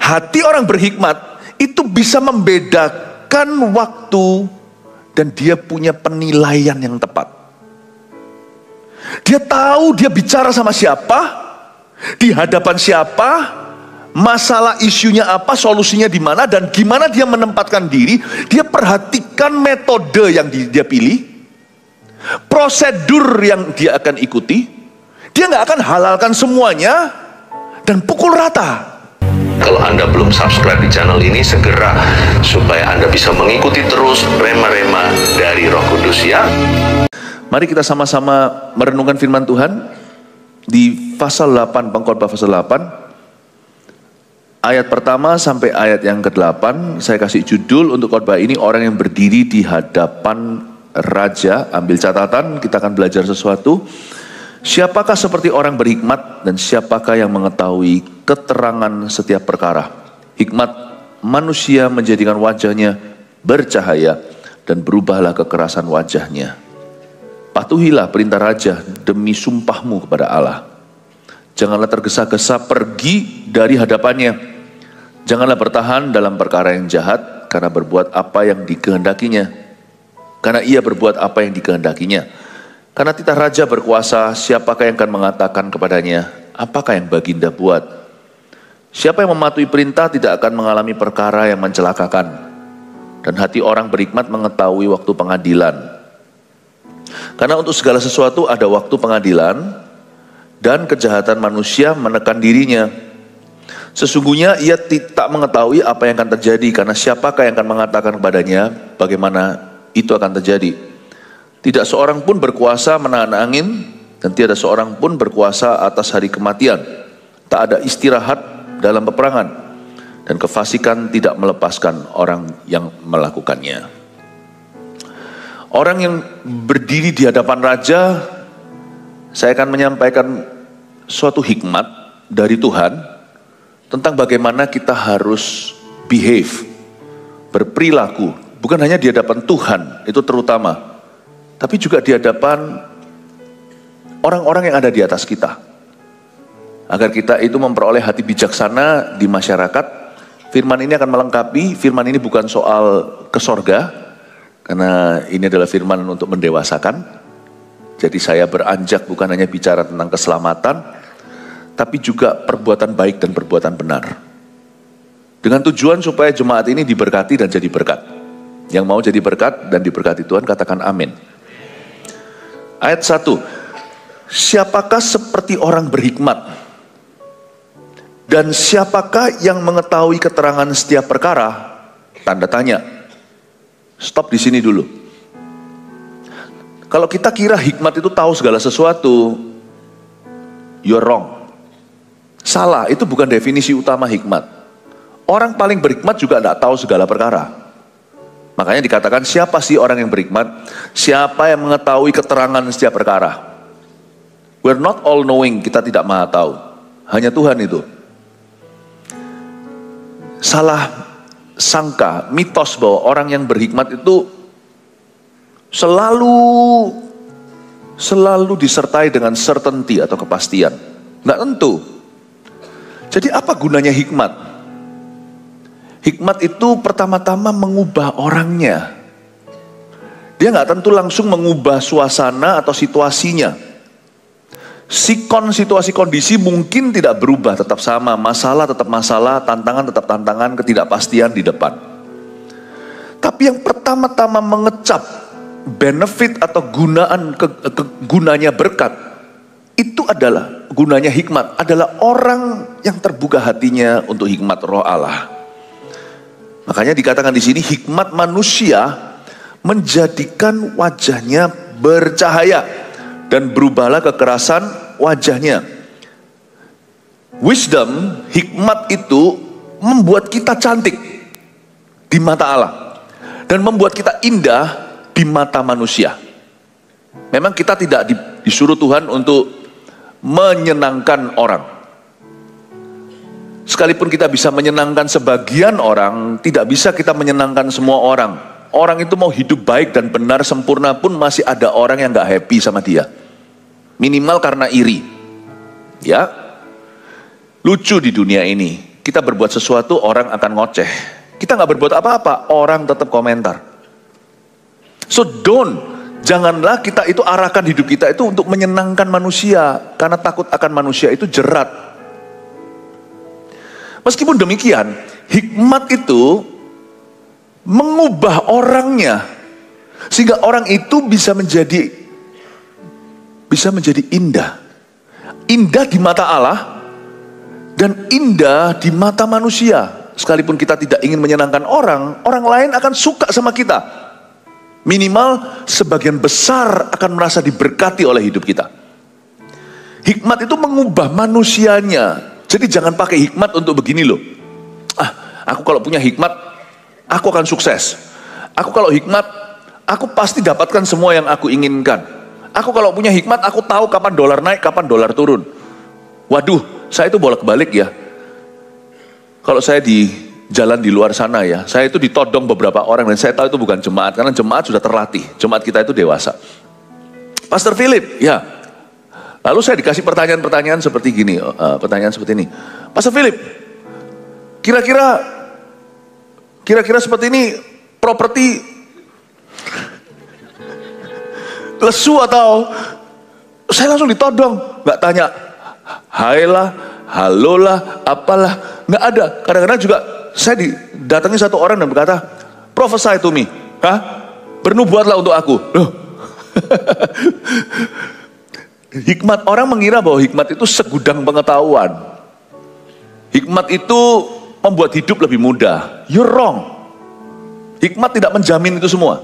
Hati orang berhikmat itu bisa membedakan waktu dan dia punya penilaian yang tepat. Dia tahu dia bicara sama siapa, di hadapan siapa, masalah isunya apa, solusinya di mana, dan gimana dia menempatkan diri. Dia perhatikan metode yang dia pilih, prosedur yang dia akan ikuti. Dia nggak akan halalkan semuanya dan pukul rata. Kalau Anda belum subscribe di channel ini, segera supaya Anda bisa mengikuti terus rema-rema dari Roh Kudus ya. Mari kita sama-sama merenungkan firman Tuhan di pasal 8, Pengkhotbah pasal 8. Ayat pertama sampai ayat yang ke-8, saya kasih judul untuk khotbah ini, orang yang berdiri di hadapan raja. Ambil catatan, kita akan belajar sesuatu. Siapakah seperti orang berhikmat dan siapakah yang mengetahui keterangan setiap perkara? Hikmat manusia menjadikan wajahnya bercahaya dan berubahlah kekerasan wajahnya. Patuhilah perintah raja demi sumpahmu kepada Allah. Janganlah tergesa-gesa pergi dari hadapannya. Janganlah bertahan dalam perkara yang jahat, karena berbuat apa yang dikehendakinya. Karena ia berbuat apa yang dikehendakinya. Karena titah raja berkuasa, siapakah yang akan mengatakan kepadanya, apakah yang baginda buat? Siapa yang mematuhi perintah tidak akan mengalami perkara yang mencelakakan. Dan hati orang berhikmat mengetahui waktu pengadilan. Karena untuk segala sesuatu ada waktu pengadilan, dan kejahatan manusia menekan dirinya. Sesungguhnya ia tidak mengetahui apa yang akan terjadi, karena siapakah yang akan mengatakan kepadanya bagaimana itu akan terjadi. Tidak seorang pun berkuasa menahan angin, dan tiada seorang pun berkuasa atas hari kematian. Tak ada istirahat dalam peperangan, dan kefasikan tidak melepaskan orang yang melakukannya. Orang yang berdiri di hadapan raja, saya akan menyampaikan suatu hikmat dari Tuhan tentang bagaimana kita harus behave, berperilaku, bukan hanya di hadapan Tuhan, itu terutama, tapi juga di hadapan orang-orang yang ada di atas kita. Agar kita itu memperoleh hati bijaksana di masyarakat. Firman ini akan melengkapi, firman ini bukan soal ke sorga, karena ini adalah firman untuk mendewasakan. Jadi saya beranjak bukan hanya bicara tentang keselamatan, tapi juga perbuatan baik dan perbuatan benar. Dengan tujuan supaya jemaat ini diberkati dan jadi berkat. Yang mau jadi berkat dan diberkati Tuhan, katakan amin. Ayat 1. Siapakah seperti orang berhikmat? Dan siapakah yang mengetahui keterangan setiap perkara? Tanda tanya. Stop di sini dulu. Kalau kita kira hikmat itu tahu segala sesuatu, you're wrong. Salah, itu bukan definisi utama hikmat. Orang paling berhikmat juga tidak tahu segala perkara. Makanya dikatakan siapa sih orang yang berhikmat? Siapa yang mengetahui keterangan setiap perkara? We're not all knowing, kita tidak maha tahu. Hanya Tuhan itu. Salah sangka, mitos bahwa orang yang berhikmat itu selalu disertai dengan certainty atau kepastian. Nggak tentu. Jadi apa gunanya hikmat? Hikmat itu pertama-tama mengubah orangnya. Dia nggak tentu langsung mengubah suasana atau situasinya. Sikon, situasi, kondisi mungkin tidak berubah, tetap sama. Masalah tetap masalah, tantangan tetap tantangan, ketidakpastian di depan. Tapi yang pertama-tama mengecap benefit atau gunanya berkat, itu adalah gunanya hikmat, adalah orang yang terbuka hatinya untuk hikmat roh Allah. Makanya dikatakan di sini hikmat manusia menjadikan wajahnya bercahaya dan berubahlah kekerasan wajahnya. Wisdom, hikmat itu membuat kita cantik di mata Allah dan membuat kita indah di mata manusia. Memang kita tidak disuruh Tuhan untuk menyenangkan orang. Sekalipun kita bisa menyenangkan sebagian orang, tidak bisa kita menyenangkan semua orang. Orang itu mau hidup baik dan benar sempurna pun masih ada orang yang gak happy sama dia. Minimal karena iri. Ya, lucu di dunia ini. kita berbuat sesuatu, orang akan ngoceh. Kita nggak berbuat apa-apa, orang tetap komentar. So janganlah kita itu arahkan hidup kita itu untuk menyenangkan manusia. Karena takut akan manusia itu jerat. Meskipun demikian, hikmat itu mengubah orangnya. Sehingga orang itu bisa menjadi indah. Indah di mata Allah dan indah di mata manusia. Sekalipun kita tidak ingin menyenangkan orang, orang lain akan suka sama kita. Minimal sebagian besar akan merasa diberkati oleh hidup kita. Hikmat itu mengubah manusianya. Jadi jangan pakai hikmat untuk begini loh. Aku kalau punya hikmat, aku akan sukses. Aku kalau hikmat, aku pasti dapatkan semua yang aku inginkan. Aku kalau punya hikmat, aku tahu kapan dolar naik, kapan dolar turun. Waduh, saya itu bolak-balik ya. Kalau saya di jalan di luar sana ya, saya itu ditodong beberapa orang dan saya tahu itu bukan jemaat, karena jemaat sudah terlatih, jemaat kita itu dewasa. Pastor Philip, ya. Lalu saya dikasih pertanyaan-pertanyaan seperti gini, pertanyaan seperti ini. Pastor Philip, kira-kira seperti ini properti lesu atau saya langsung ditodong, nggak tanya, hai lah, halo lah, apalah, nggak ada. Kadang-kadang juga saya didatangi satu orang dan berkata, prophesy to me, bernubuatlah untuk aku. Loh. Hikmat, orang mengira bahwa hikmat itu segudang pengetahuan. Hikmat itu membuat hidup lebih mudah. You're wrong. Hikmat tidak menjamin itu semua.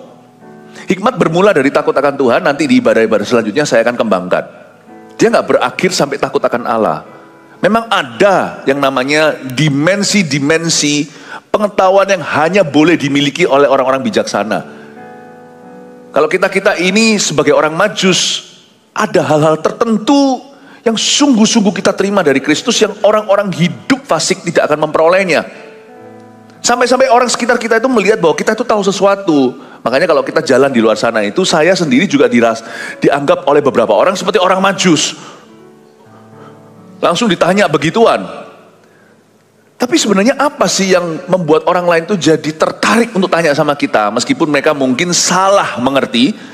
Hikmat bermula dari takut akan Tuhan, nanti di ibadah-ibadah selanjutnya saya akan kembangkan. Dia nggak berakhir sampai takut akan Allah. Memang ada yang namanya dimensi-dimensi pengetahuan yang hanya boleh dimiliki oleh orang-orang bijaksana. Kalau kita ini sebagai orang Majus, ada hal-hal tertentu yang sungguh-sungguh kita terima dari Kristus yang orang-orang hidup fasik tidak akan memperolehnya. Sampai-sampai orang sekitar kita itu melihat bahwa kita itu tahu sesuatu. Makanya kalau kita jalan di luar sana itu, saya sendiri juga dianggap oleh beberapa orang seperti orang Majus. Langsung ditanya begituan. Tapi sebenarnya apa sih yang membuat orang lain itu jadi tertarik untuk tanya sama kita? Meskipun mereka mungkin salah mengerti.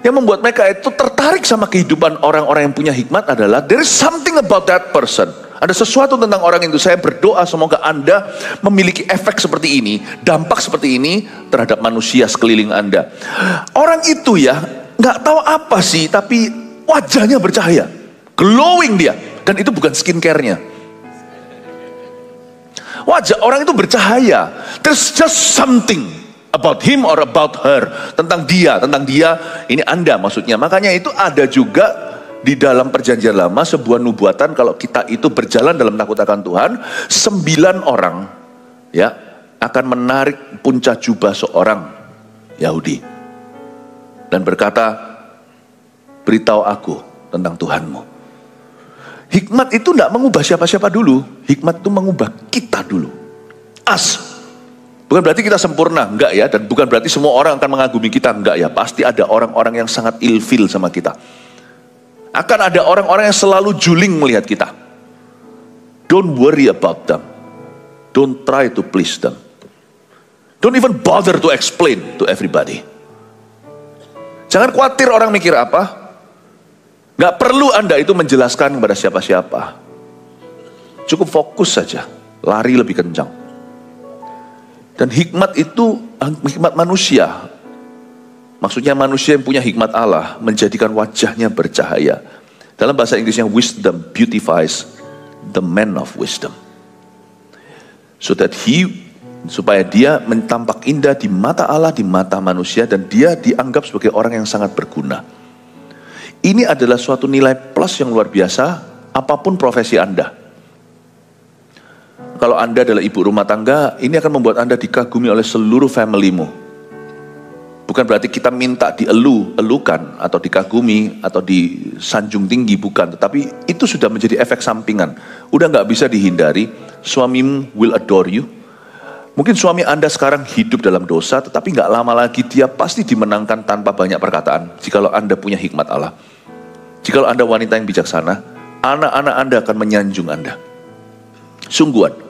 Yang membuat mereka itu tertarik sama kehidupan orang-orang yang punya hikmat adalah there is something about that person. Ada sesuatu tentang orang itu. Saya berdoa semoga Anda memiliki efek seperti ini, dampak seperti ini terhadap manusia sekeliling Anda. Orang itu ya nggak tahu apa sih, tapi wajahnya bercahaya, glowing dia, dan itu bukan skincare-nya. Wajah orang itu bercahaya. There's just something about him or about her, tentang dia, ini Anda maksudnya. Makanya itu ada juga di dalam perjanjian lama sebuah nubuatan, kalau kita itu berjalan dalam takut akan Tuhan, 9 orang ya akan menarik puncak jubah seorang Yahudi dan berkata, beritahu aku tentang Tuhanmu. Hikmat itu tidak mengubah siapa-siapa dulu, hikmat itu mengubah kita dulu. Bukan berarti kita sempurna, enggak ya. Dan bukan berarti semua orang akan mengagumi kita, enggak ya. Pasti ada orang-orang yang sangat ilfil sama kita. Akan ada orang-orang yang selalu juling melihat kita. Don't worry about them. Don't try to please them. Don't even bother to explain to everybody. Jangan khawatir orang mikir apa. Enggak perlu Anda itu menjelaskan kepada siapa-siapa. Cukup fokus saja, lari lebih kencang. Dan hikmat itu, hikmat manusia. Maksudnya manusia yang punya hikmat Allah, menjadikan wajahnya bercahaya. Dalam bahasa Inggrisnya, wisdom beautifies the man of wisdom. Supaya dia tampak indah di mata Allah, di mata manusia, dan dia dianggap sebagai orang yang sangat berguna. Ini adalah suatu nilai plus yang luar biasa, apapun profesi Anda. Kalau Anda adalah ibu rumah tangga, ini akan membuat Anda dikagumi oleh seluruh family-mu. Bukan berarti kita minta elukan atau dikagumi atau disanjung tinggi, bukan. Tetapi itu sudah menjadi efek sampingan. Udah nggak bisa dihindari, suamimu will adore you. Mungkin suami Anda sekarang hidup dalam dosa, tetapi nggak lama lagi dia pasti dimenangkan tanpa banyak perkataan. Jikalau Anda punya hikmat Allah. Jikalau Anda wanita yang bijaksana, anak-anak Anda akan menyanjung Anda. Sungguhan.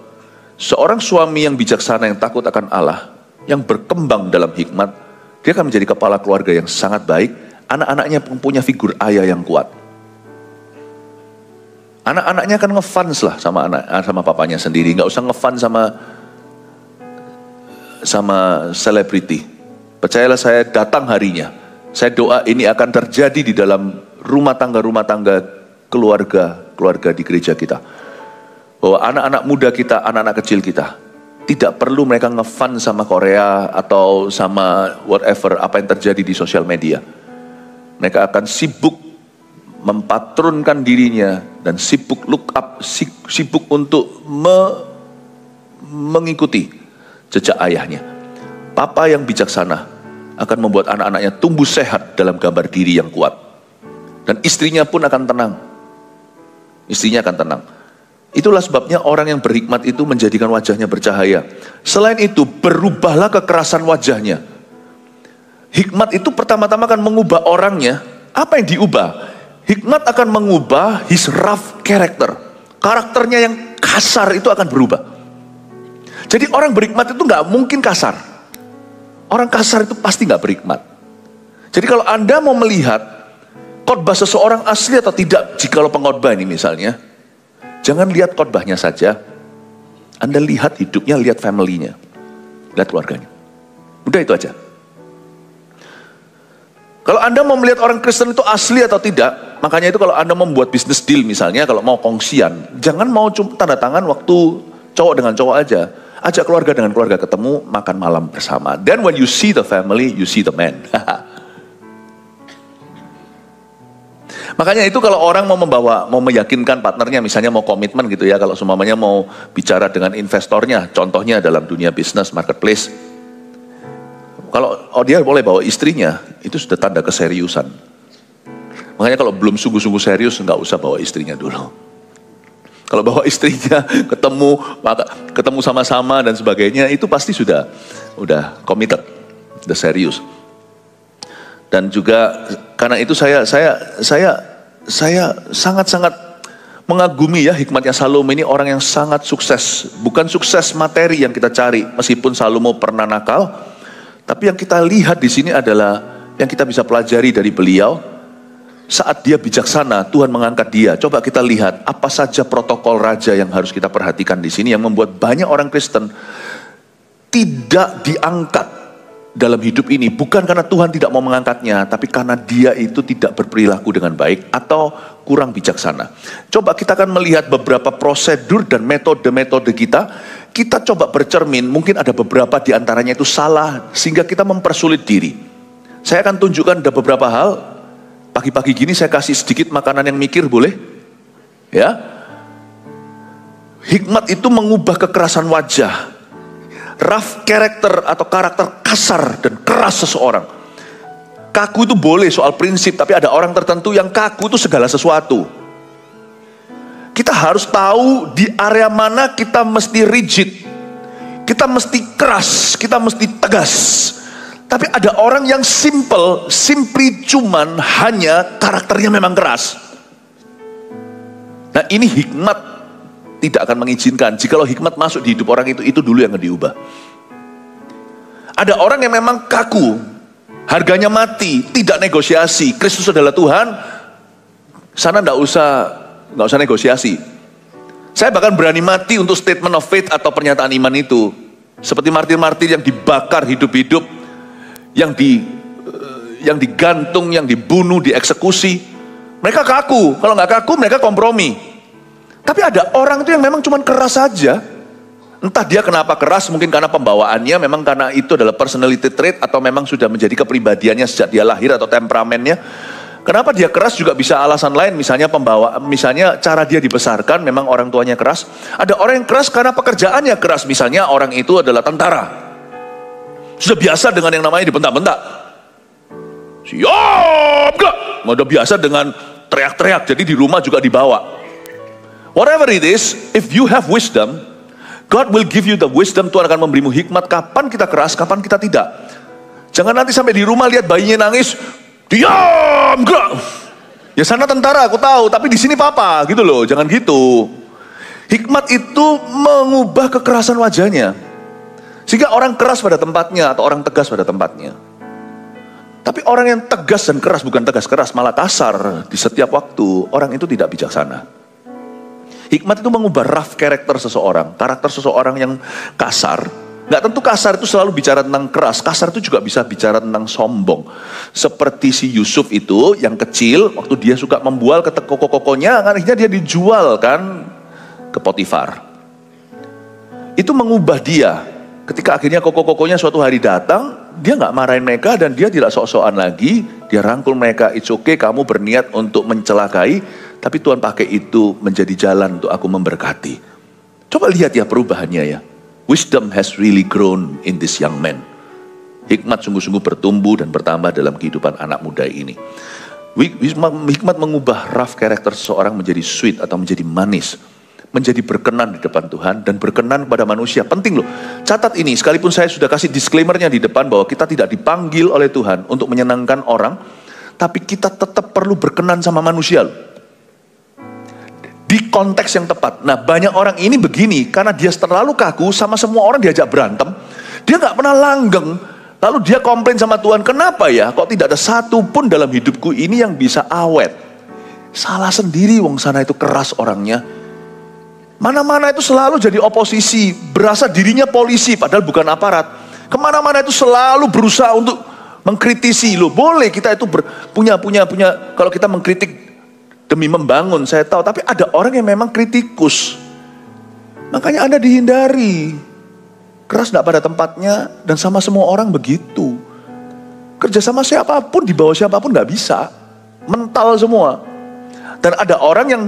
Seorang suami yang bijaksana, yang takut akan Allah, yang berkembang dalam hikmat, dia akan menjadi kepala keluarga yang sangat baik. Anak-anaknya punya figur ayah yang kuat. Anak-anaknya akan ngefans lah sama papanya sendiri, nggak usah ngefans sama selebriti. Percayalah saya, datang harinya. Saya doa ini akan terjadi di dalam rumah tangga keluarga di gereja kita. Bahwa anak-anak muda kita, anak-anak kecil kita, tidak perlu mereka ngefans sama Korea atau sama whatever apa yang terjadi di sosial media. Mereka akan sibuk mempatronkan dirinya dan sibuk look up, sibuk untuk mengikuti jejak ayahnya. Papa yang bijaksana akan membuat anak-anaknya tumbuh sehat dalam gambar diri yang kuat. Dan istrinya pun akan tenang. Istrinya akan tenang. Itulah sebabnya orang yang berhikmat itu menjadikan wajahnya bercahaya. Selain itu, berubahlah kekerasan wajahnya. Hikmat itu pertama-tama akan mengubah orangnya. Apa yang diubah? Hikmat akan mengubah his rough character. Karakternya yang kasar itu akan berubah. Jadi orang berhikmat itu nggak mungkin kasar. Orang kasar itu pasti nggak berhikmat. Jadi kalau Anda mau melihat khotbah seseorang asli atau tidak, jikalau pengkhotbah ini misalnya, jangan lihat khotbahnya saja. Anda lihat hidupnya, lihat family-nya, lihat keluarganya. Udah itu aja. Kalau Anda mau melihat orang Kristen itu asli atau tidak, makanya itu kalau Anda membuat bisnis deal misalnya, kalau mau kongsian, jangan mau cuma tanda tangan waktu cowok dengan cowok aja. Ajak keluarga dengan keluarga ketemu, makan malam bersama. Then when you see the family, you see the man. Makanya itu kalau orang mau meyakinkan partnernya, misalnya mau komitmen gitu ya, kalau semuanya mau bicara dengan investornya, contohnya dalam dunia bisnis, marketplace. Kalau dia boleh bawa istrinya, itu sudah tanda keseriusan. Makanya kalau belum sungguh-sungguh serius, nggak usah bawa istrinya dulu. Kalau bawa istrinya, ketemu sama-sama dan sebagainya, itu pasti udah committed, udah serius. Dan juga karena itu saya sangat-sangat mengagumi ya hikmatnya Salomo ini, orang yang sangat sukses. Bukan sukses materi yang kita cari, meskipun Salomo pernah nakal, tapi yang kita lihat di sini adalah yang kita bisa pelajari dari beliau. Saat dia bijaksana, Tuhan mengangkat dia. Coba kita lihat apa saja protokol raja yang harus kita perhatikan di sini yang membuat banyak orang Kristen tidak diangkat dalam hidup ini. Bukan karena Tuhan tidak mau mengangkatnya, tapi karena dia itu tidak berperilaku dengan baik atau kurang bijaksana. Coba kita akan melihat beberapa prosedur dan metode-metode kita. Kita coba bercermin, mungkin ada beberapa di antaranya itu salah, sehingga kita mempersulit diri. Saya akan tunjukkan ada beberapa hal. Pagi-pagi gini saya kasih sedikit makanan yang mikir, boleh? Ya. Hikmat itu mengubah kekerasan wajah. Rough character atau karakter kasar dan keras seseorang. Kaku itu boleh soal prinsip, tapi ada orang tertentu yang kaku itu segala sesuatu. Kita harus tahu di area mana kita mesti rigid, kita mesti keras, kita mesti tegas. Tapi ada orang yang simply cuman hanya karakternya memang keras. Nah ini hikmat tidak akan mengizinkan. Jikalau hikmat masuk di hidup orang itu dulu yang diubah. Ada orang yang memang kaku, harganya mati, tidak negosiasi. Kristus adalah Tuhan, sana nggak usah negosiasi. Saya bahkan berani mati untuk statement of faith atau pernyataan iman itu. Seperti martir-martir yang dibakar hidup-hidup, yang digantung, yang dibunuh, dieksekusi. Mereka kaku. Kalau nggak kaku, mereka kompromi. Tapi ada orang itu yang memang cuma keras saja. Entah dia kenapa keras, mungkin karena pembawaannya, memang karena itu adalah personality trait, atau memang sudah menjadi kepribadiannya sejak dia lahir, atau temperamennya. Kenapa dia keras juga bisa alasan lain, misalnya misalnya cara dia dibesarkan, memang orang tuanya keras. Ada orang yang keras karena pekerjaannya keras, misalnya orang itu adalah tentara. Sudah biasa dengan yang namanya dibentak-bentak. Siap gak? Udah biasa dengan teriak-teriak, jadi di rumah juga dibawa. Whatever it is, if you have wisdom, God will give you the wisdom. Tuhan akan memberimu hikmat kapan kita keras, kapan kita tidak. Jangan nanti sampai di rumah lihat bayinya nangis, diam gak? Ya sana tentara aku tahu, tapi di sini papa gitu loh. Jangan gitu. Hikmat itu mengubah kekerasan wajahnya. Sehingga orang keras pada tempatnya atau orang tegas pada tempatnya. Tapi orang yang tegas dan keras, bukan tegas keras, malah kasar di setiap waktu, orang itu tidak bijaksana. Hikmat itu mengubah rough karakter seseorang. Karakter seseorang yang kasar. Gak tentu kasar itu selalu bicara tentang keras. Kasar itu juga bisa bicara tentang sombong. Seperti si Yusuf itu yang kecil, waktu dia suka membual ke koko-kokonya, akhirnya dia dijual kan ke Potifar. Itu mengubah dia. Ketika akhirnya koko-kokonya suatu hari datang, dia gak marahin mereka dan dia tidak sok-sokan lagi. Dia rangkul mereka, it's okay, kamu berniat untuk mencelakai, tapi Tuhan pakai itu menjadi jalan untuk aku memberkati. Coba lihat ya perubahannya ya. Wisdom has really grown in this young man. Hikmat sungguh-sungguh bertumbuh dan bertambah dalam kehidupan anak muda ini. Hikmat mengubah rough karakter seseorang menjadi sweet atau menjadi manis. Menjadi berkenan di depan Tuhan dan berkenan kepada manusia. Penting loh, catat ini, sekalipun saya sudah kasih disclaimernya di depan bahwa kita tidak dipanggil oleh Tuhan untuk menyenangkan orang, tapi kita tetap perlu berkenan sama manusia loh. Di konteks yang tepat. Nah banyak orang ini begini, karena dia terlalu kaku, sama semua orang diajak berantem, dia gak pernah langgeng, lalu dia komplain sama Tuhan, kenapa ya kok tidak ada satu pun dalam hidupku ini yang bisa awet. Salah sendiri, wong sana itu keras orangnya. Mana-mana itu selalu jadi oposisi, berasa dirinya polisi padahal bukan aparat. Kemana-mana itu selalu berusaha untuk mengkritisi. Loh boleh kita itu punya kalau kita mengkritik demi membangun, saya tahu. Tapi ada orang yang memang kritikus. Makanya Anda dihindari. Keras tidak pada tempatnya dan sama semua orang begitu. Kerja sama siapapun, di bawah siapapun nggak bisa. Mental semua. Dan ada orang yang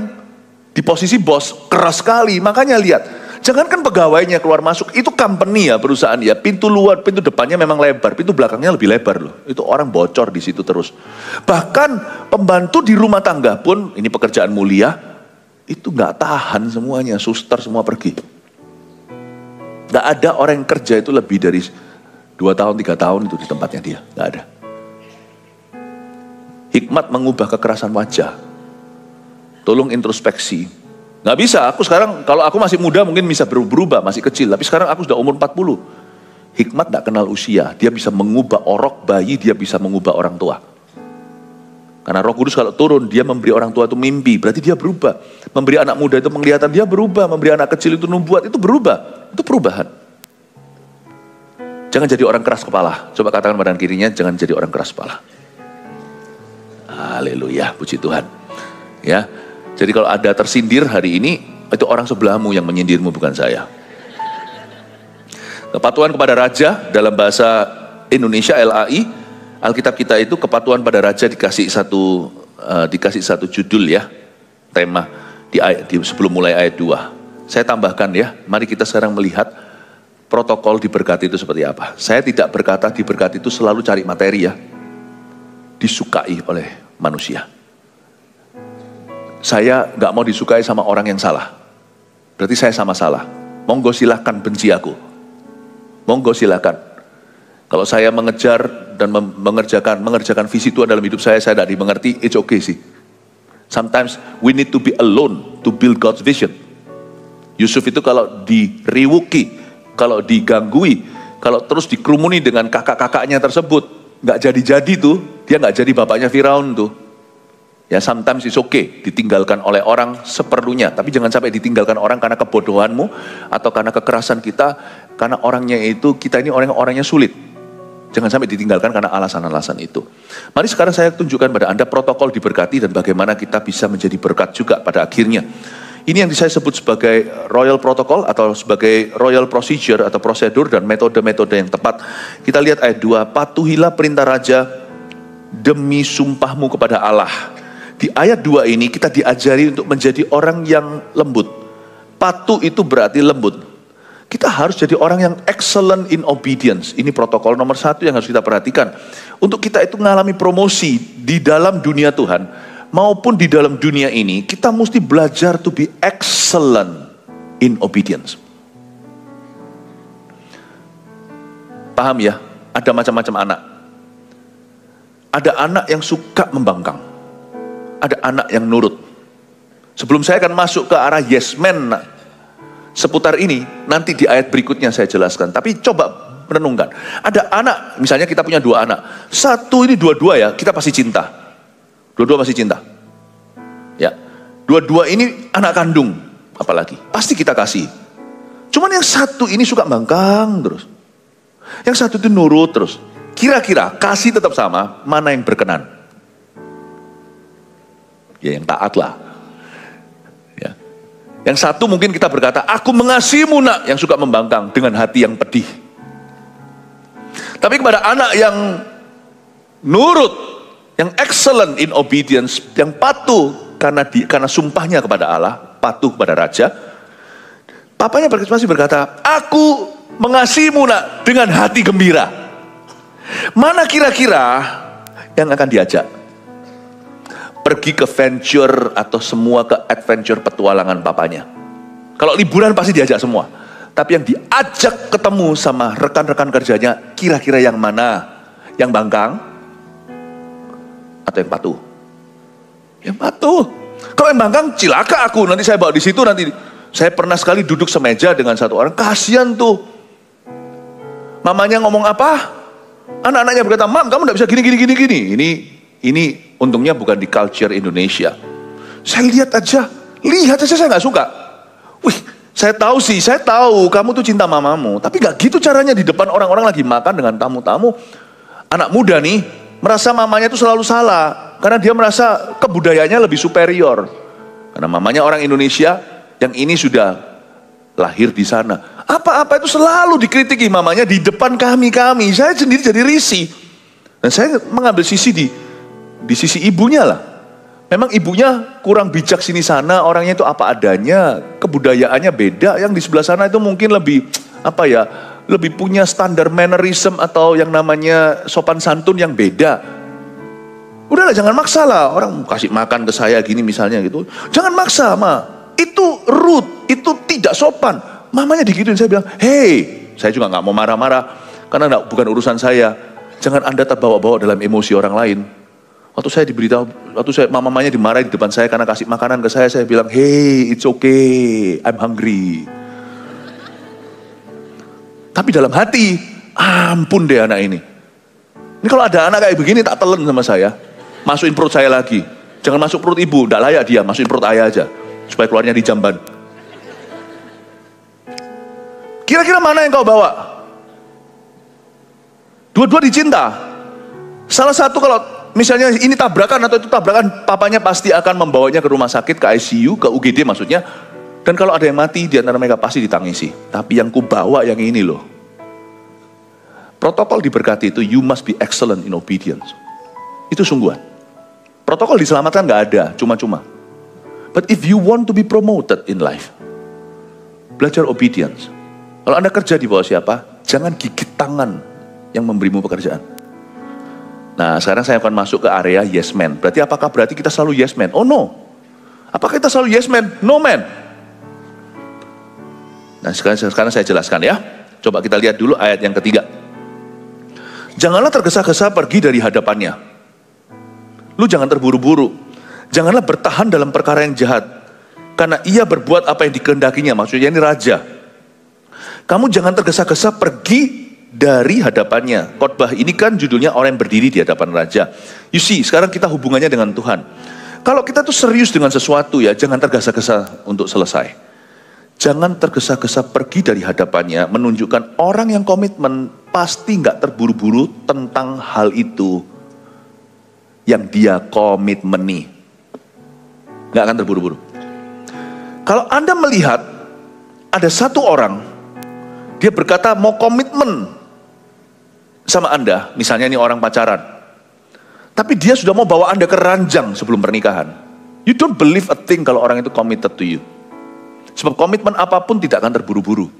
di posisi bos keras sekali, makanya lihat, jangankan pegawainya keluar masuk, itu company ya, perusahaan ya, pintu luar, pintu depannya memang lebar, pintu belakangnya lebih lebar loh, itu orang bocor di situ terus. Bahkan pembantu di rumah tangga pun, ini pekerjaan mulia, itu nggak tahan semuanya, suster semua pergi. Nggak ada orang yang kerja itu lebih dari 2 tahun, 3 tahun itu di tempatnya dia, nggak ada. Hikmat mengubah kekerasan wajah. Tolong introspeksi. Nggak bisa, aku sekarang, kalau aku masih muda mungkin bisa berubah, masih kecil. Tapi sekarang aku sudah umur 40. Hikmat nggak kenal usia. Dia bisa mengubah orok bayi, dia bisa mengubah orang tua. Karena Roh Kudus kalau turun, dia memberi orang tua itu mimpi. Berarti dia berubah. Memberi anak muda itu penglihatan, dia berubah. Memberi anak kecil itu nubuat, itu berubah. Itu perubahan. Jangan jadi orang keras kepala. Coba katakan badan kirinya, jangan jadi orang keras kepala. Haleluya, puji Tuhan. Ya. Jadi kalau ada tersindir hari ini, itu orang sebelahmu yang menyindirmu, bukan saya. Kepatuhan kepada raja dalam bahasa Indonesia LAI, Alkitab kita itu kepatuhan pada raja dikasih satu judul ya, tema sebelum mulai ayat 2. Saya tambahkan ya, mari kita sekarang melihat protokol diberkati itu seperti apa. Saya tidak berkata diberkati itu selalu cari materi ya, disukai oleh manusia. Saya gak mau disukai sama orang yang salah. Berarti saya sama salah. Monggo silahkan benci aku. Monggo silahkan. Kalau saya mengejar dan mengerjakan visi Tuhan dalam hidup saya tidak dimengerti, it's okay sih. Sometimes we need to be alone to build God's vision. Yusuf itu kalau diriwuki, kalau diganggui, kalau terus dikerumuni dengan kakak-kakaknya tersebut, gak jadi-jadi tuh, dia gak jadi bapaknya Firaun tuh. Ya sometimes it's okay ditinggalkan oleh orang seperlunya, tapi jangan sampai ditinggalkan orang karena kebodohanmu atau karena kekerasan kita, karena orangnya itu, kita ini orang-orangnya sulit. Jangan sampai ditinggalkan karena alasan-alasan itu. Mari sekarang saya tunjukkan pada Anda protokol diberkati dan bagaimana kita bisa menjadi berkat juga pada akhirnya. Ini yang saya sebut sebagai royal protocol atau sebagai royal procedure atau prosedur dan metode-metode yang tepat. Kita lihat ayat 2, patuhilah perintah raja demi sumpahmu kepada Allah. Di ayat 2 ini kita diajari untuk menjadi orang yang lembut. Patuh itu berarti lembut. Kita harus jadi orang yang excellent in obedience. Ini protokol nomor 1 yang harus kita perhatikan. Untuk kita itu mengalami promosi di dalam dunia Tuhan maupun di dalam dunia ini, kita mesti belajar to be excellent in obedience. Paham ya? Ada macam-macam anak. Ada anak yang suka membangkang. Ada anak yang nurut. Sebelum saya akan masuk ke arah yes man, seputar ini nanti di ayat berikutnya saya jelaskan. Tapi coba renungkan. Ada anak, misalnya kita punya 2 anak. Satu ini dua-dua ya, kita pasti cinta. Dua-dua pasti cinta. Ya. Dua-dua ini anak kandung, apalagi. Pasti kita kasih. Cuman yang satu ini suka bangkang terus. Yang satu itu nurut terus. Kira-kira kasih tetap sama, mana yang berkenan? Ya yang taat lah. Ya. Yang satu mungkin kita berkata, aku mengasihimu nak, yang suka membangkang dengan hati yang pedih. Tapi kepada anak yang nurut, yang excellent in obedience, yang patuh karena sumpahnya kepada Allah, patuh kepada raja, papanya pasti berkata, aku mengasihimu nak dengan hati gembira. Mana kira-kira yang akan diajak? Pergi ke venture atau semua ke adventure petualangan papanya. Kalau liburan pasti diajak semua. Tapi yang diajak ketemu sama rekan-rekan kerjanya, kira-kira yang mana? Yang bangkang? Atau yang patuh? Yang patuh. Kalau yang bangkang, cilaka aku. Nanti saya bawa di situ, nanti saya pernah sekali duduk semeja dengan satu orang. Kasian tuh. Mamanya ngomong apa? Anak-anaknya berkata, Mam, kamu gak bisa gini. Ini untungnya bukan di culture Indonesia. Saya lihat aja saya gak suka. Wih, saya tahu kamu tuh cinta mamamu. Tapi gak gitu caranya di depan orang-orang lagi makan dengan tamu-tamu. Anak muda nih, merasa mamanya tuh selalu salah. Karena dia merasa kebudayaannya lebih superior. Karena mamanya orang Indonesia, yang ini sudah lahir di sana. Apa-apa itu selalu dikritiki mamanya di depan kami. Saya sendiri jadi risih. Dan saya mengambil sisi di sisi ibunya lah. Memang ibunya kurang bijak sini sana, orangnya itu apa adanya, kebudayaannya beda. Yang di sebelah sana itu mungkin lebih lebih punya standar mannerism atau yang namanya sopan santun yang beda. Udahlah, jangan maksa lah. Orang kasih makan ke saya gini misalnya gitu. Jangan maksa, Ma. Itu rude, itu tidak sopan. Mamanya digituin, saya bilang, hey, saya juga nggak mau marah-marah karena bukan urusan saya. Jangan Anda terbawa-bawa dalam emosi orang lain. Waktu saya diberitahu, mamanya dimarahin di depan saya karena kasih makanan ke saya bilang, hey, it's okay, I'm hungry. Tapi dalam hati, ampun deh anak ini. Ini kalau ada anak kayak begini tak telan sama saya, masukin perut saya lagi. Jangan masuk perut ibu, tidak layak dia, masukin perut ayah aja, supaya keluarnya di jamban. Kira-kira mana yang kau bawa? Dua-dua dicinta. Salah satu kalau misalnya ini tabrakan atau itu tabrakan, papanya pasti akan membawanya ke rumah sakit, ke ICU, ke UGD maksudnya. Dan kalau ada yang mati di antara mereka pasti ditangisi. Tapi yang ku bawa yang ini loh. Protokol diberkati itu, you must be excellent in obedience. Itu sungguhan. Protokol diselamatkan gak ada, cuma-cuma. But if you want to be promoted in life, belajar obedience. Kalau Anda kerja di bawah siapa, jangan gigit tangan yang memberimu pekerjaan. Nah, sekarang saya akan masuk ke area yes man. Berarti kita selalu yes man? Oh no. Apakah kita selalu yes man? No man. Nah, sekarang saya jelaskan ya. Coba kita lihat dulu ayat yang ketiga. Janganlah tergesa-gesa pergi dari hadapannya. Lu jangan terburu-buru. Janganlah bertahan dalam perkara yang jahat. Karena ia berbuat apa yang dikehendakinya. Maksudnya ini raja. Kamu jangan tergesa-gesa pergi dari hadapannya. Khotbah ini kan judulnya orang yang berdiri di hadapan raja. You see, sekarang kita hubungannya dengan Tuhan. Kalau kita tuh serius dengan sesuatu ya, jangan tergesa-gesa untuk selesai. Jangan tergesa-gesa pergi dari hadapannya, menunjukkan orang yang komitmen pasti nggak terburu-buru tentang hal itu yang dia komitmeni. Nggak akan terburu-buru. Kalau Anda melihat ada satu orang, dia berkata mau komitmen sama Anda, misalnya ini orang pacaran. Tapi dia sudah mau bawa Anda ke ranjang sebelum pernikahan. You don't believe a thing kalau orang itu committed to you. Sebab komitmen apapun tidak akan terburu-buru.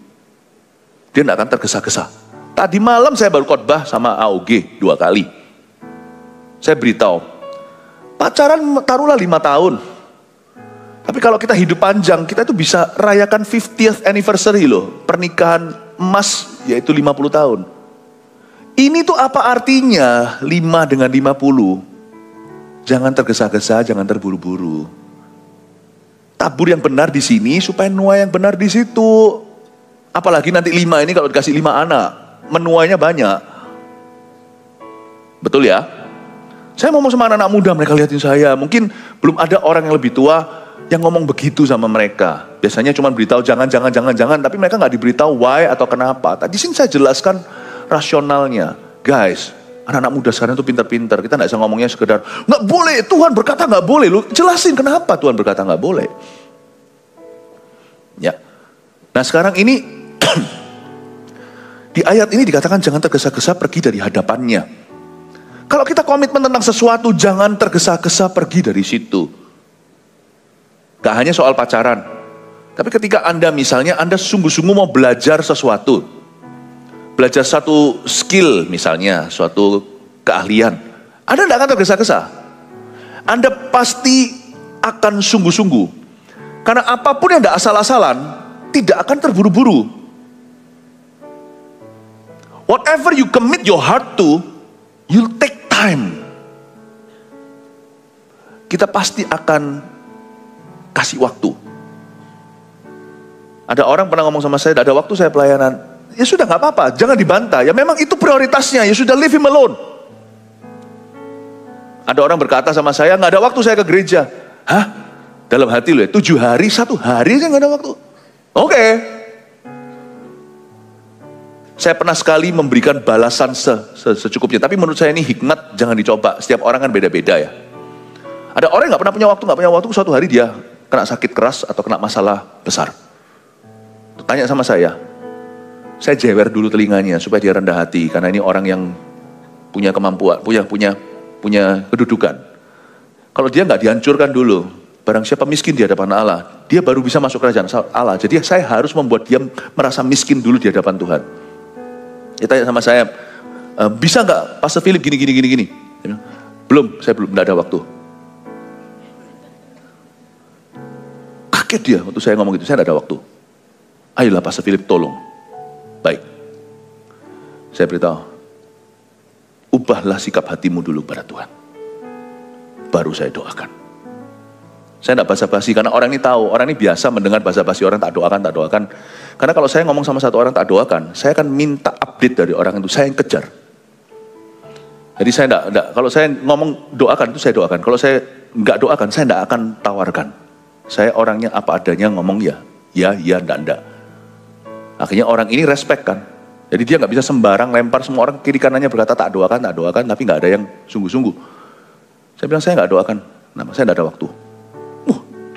Dia tidak akan tergesa-gesa. Tadi malam saya baru khotbah sama AOG 2 kali. Saya beritahu, pacaran taruhlah 5 tahun. Tapi kalau kita hidup panjang, kita itu bisa rayakan 50th anniversary loh. Pernikahan emas yaitu 50 tahun. Ini tuh apa artinya 5 dengan 50? Jangan tergesa-gesa, jangan terburu-buru. tabur yang benar di sini supaya nuai yang benar di situ. Apalagi nanti 5 ini kalau dikasih 5 anak, menuainya banyak. Betul ya? Saya ngomong sama anak-anak muda, mereka lihatin saya. Mungkin belum ada orang yang lebih tua yang ngomong begitu sama mereka. Biasanya cuma beritahu jangan, tapi mereka nggak diberitahu why atau kenapa. Di sini saya jelaskan rasionalnya. Guys, anak-anak muda sekarang itu pintar-pintar. Kita nggak bisa ngomongnya sekedar, nggak boleh, Tuhan berkata nggak boleh. Lu jelasin kenapa Tuhan berkata nggak boleh. Ya. Nah sekarang ini, di ayat ini dikatakan jangan tergesa-gesa pergi dari hadapannya. Kalau kita komitmen tentang sesuatu, jangan tergesa-gesa pergi dari situ. Gak hanya soal pacaran. Tapi ketika Anda misalnya, Anda sungguh-sungguh mau belajar sesuatu. Belajar satu skill misalnya, suatu keahlian. Anda tidak akan tergesa-gesa. Anda pasti akan sungguh-sungguh. Karena apapun yang tidak asal-asalan, tidak akan terburu-buru. Whatever you commit your heart to, you'll take time. Kita pasti akan kasih waktu. Ada orang pernah ngomong sama saya, tidak ada waktu saya pelayanan. Ya sudah gak apa-apa, jangan dibantah. Ya memang itu prioritasnya, ya sudah leave him alone. Ada orang berkata sama saya, gak ada waktu saya ke gereja. Hah? Dalam hati lo ya, 7 hari, 1 hari aja gak ada waktu. Oke. Saya pernah sekali memberikan balasan secukupnya. Tapi menurut saya ini hikmat, jangan dicoba. Setiap orang kan beda-beda ya. Ada orang yang gak pernah punya waktu, suatu hari dia kena sakit keras atau kena masalah besar. Tanya sama saya jewer dulu telinganya supaya dia rendah hati. Karena ini orang yang punya kemampuan, punya kedudukan. Kalau dia gak dihancurkan dulu, barang siapa miskin di hadapan Allah, dia baru bisa masuk kerajaan Allah. Jadi saya harus membuat dia merasa miskin dulu di hadapan Tuhan. Dia tanya sama saya, bisa nggak Pastor Philip gini. Dia bilang, saya belum, nggak ada waktu. Kaget dia waktu saya ngomong gitu, saya nggak ada waktu. Ayolah Pastor Philip tolong. Baik. Saya beritahu, ubahlah sikap hatimu dulu pada Tuhan. Baru saya doakan. Saya tidak basa-basi, karena orang ini tahu, orang ini biasa mendengar basa-basi orang tak doakan. Karena kalau saya ngomong sama satu orang tak doakan, saya akan minta update dari orang itu, saya yang kejar. Jadi saya tidak, kalau saya ngomong doakan itu saya doakan, kalau saya nggak doakan, saya tidak akan tawarkan. Saya orangnya apa adanya ngomong ya, enggak. Akhirnya orang ini respect kan, jadi dia nggak bisa sembarang lempar semua orang kiri kanannya berkata tak doakan, tapi nggak ada yang sungguh-sungguh. Saya bilang saya nggak doakan, saya nggak ada waktu.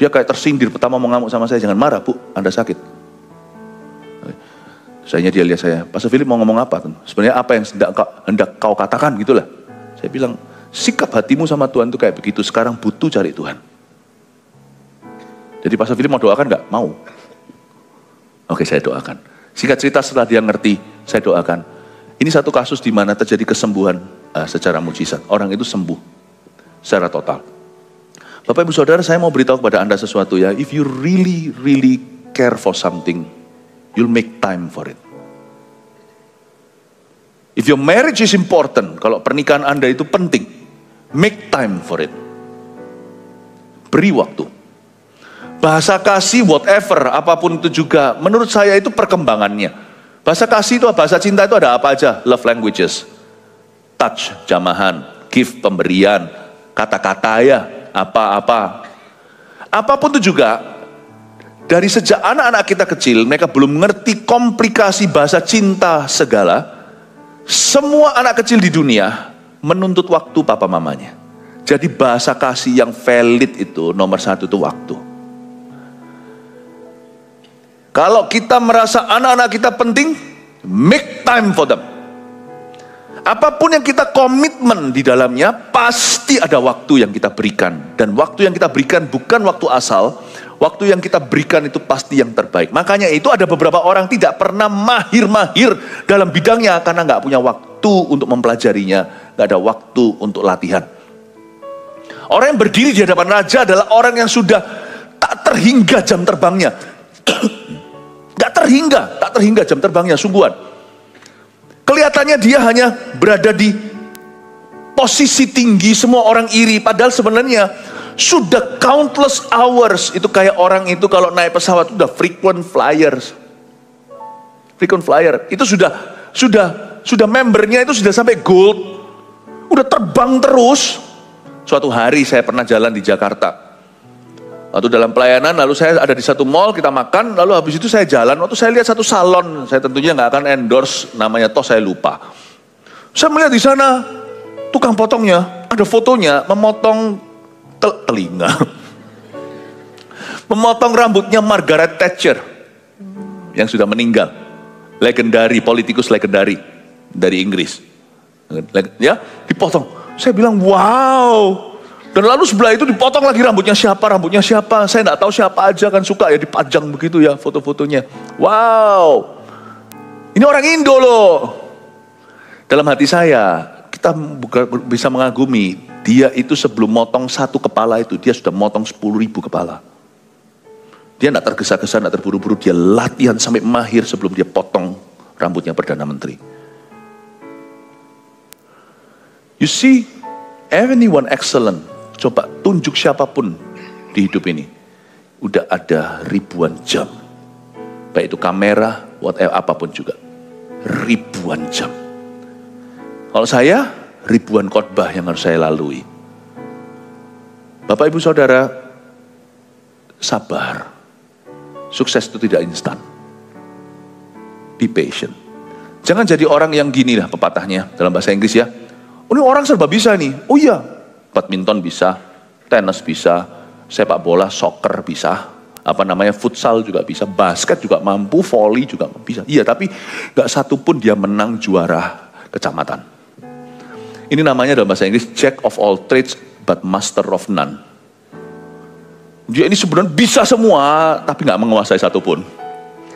Dia kayak tersindir, pertama mau ngamuk sama saya, jangan marah Bu, Anda sakit. Sayangnya dia lihat saya, Pastor Philip mau ngomong apa? Sebenarnya apa yang hendak kau katakan gitulah. Saya bilang, sikap hatimu sama Tuhan itu kayak begitu, sekarang butuh cari Tuhan. Jadi Pastor Philip mau doakan gak? Mau. Oke, saya doakan. Singkat cerita setelah dia ngerti, saya doakan. Ini satu kasus di mana terjadi kesembuhan secara mujizat. Orang itu sembuh secara total. Bapak Ibu Saudara, saya mau beritahu kepada Anda sesuatu ya. If you really care for something, you'll make time for it. If your marriage is important, kalau pernikahan Anda itu penting, make time for it. Beri waktu. Bahasa kasih whatever, apapun itu juga, menurut saya itu perkembangannya. Bahasa kasih itu, bahasa cinta itu ada apa aja? Love languages. Touch, jamahan, gift, pemberian, kata-kata ya. Apa-apa. Apapun itu juga, dari sejak anak-anak kita kecil, mereka belum mengerti komplikasi bahasa cinta segala. Semua anak kecil di dunia menuntut waktu papa mamanya. Jadi bahasa kasih yang valid itu nomor 1 itu waktu. Kalau kita merasa anak-anak kita penting, make time for them. Apapun yang kita komitmen di dalamnya, pasti ada waktu yang kita berikan. Dan waktu yang kita berikan bukan waktu asal, waktu yang kita berikan itu pasti yang terbaik. Makanya itu ada beberapa orang tidak pernah mahir-mahir dalam bidangnya, karena nggak punya waktu untuk mempelajarinya, nggak ada waktu untuk latihan. Orang yang berdiri di hadapan raja adalah orang yang sudah tak terhingga jam terbangnya. tak terhingga jam terbangnya, sungguhan. Kelihatannya dia hanya berada di posisi tinggi, semua orang iri. Padahal sebenarnya Sudah countless hours. Itu kayak orang itu kalau naik pesawat udah frequent flyers. Frequent flyer. Itu sudah membernya itu sudah sampai gold. Udah terbang terus. Suatu hari saya pernah jalan di Jakarta. Waktu dalam pelayanan, lalu saya ada di satu mall, kita makan, lalu habis itu saya jalan, waktu saya lihat satu salon, saya tentunya nggak akan endorse namanya, toh saya lupa. Saya melihat di sana, tukang potongnya, ada fotonya, memotong telinga. Memotong rambutnya Margaret Thatcher, yang sudah meninggal. Legendari, politikus legendari, dari Inggris. Ya, dipotong. Saya bilang, wow. Dan lalu sebelah itu dipotong lagi rambutnya siapa, saya nggak tahu siapa aja kan suka ya dipajang begitu ya foto-fotonya. Wow, ini orang Indo loh. Dalam hati saya, kita bisa mengagumi, dia itu sebelum motong satu kepala itu, dia sudah motong 10.000 kepala. Dia nggak tergesa-gesa, nggak terburu-buru, dia latihan sampai mahir sebelum dia potong rambutnya Perdana Menteri. You see, anyone excellent. Coba tunjuk siapapun di hidup ini. Udah ada ribuan jam. Baik itu kamera, whatever, apapun juga. Ribuan jam. Kalau saya, ribuan khotbah yang harus saya lalui. Bapak Ibu Saudara, sabar. Sukses itu tidak instan. Be patient. Jangan jadi orang yang gini lah pepatahnya dalam bahasa Inggris ya. Oh, ini orang serba bisa nih. Oh iya. Badminton bisa, tenis bisa, sepak bola, soccer bisa, futsal juga bisa, basket juga mampu, volley juga bisa. Iya, tapi gak satu pun dia menang juara kecamatan. Ini namanya dalam bahasa Inggris, Jack of all trades but master of none. Dia ini sebenarnya bisa semua, tapi gak menguasai satu pun.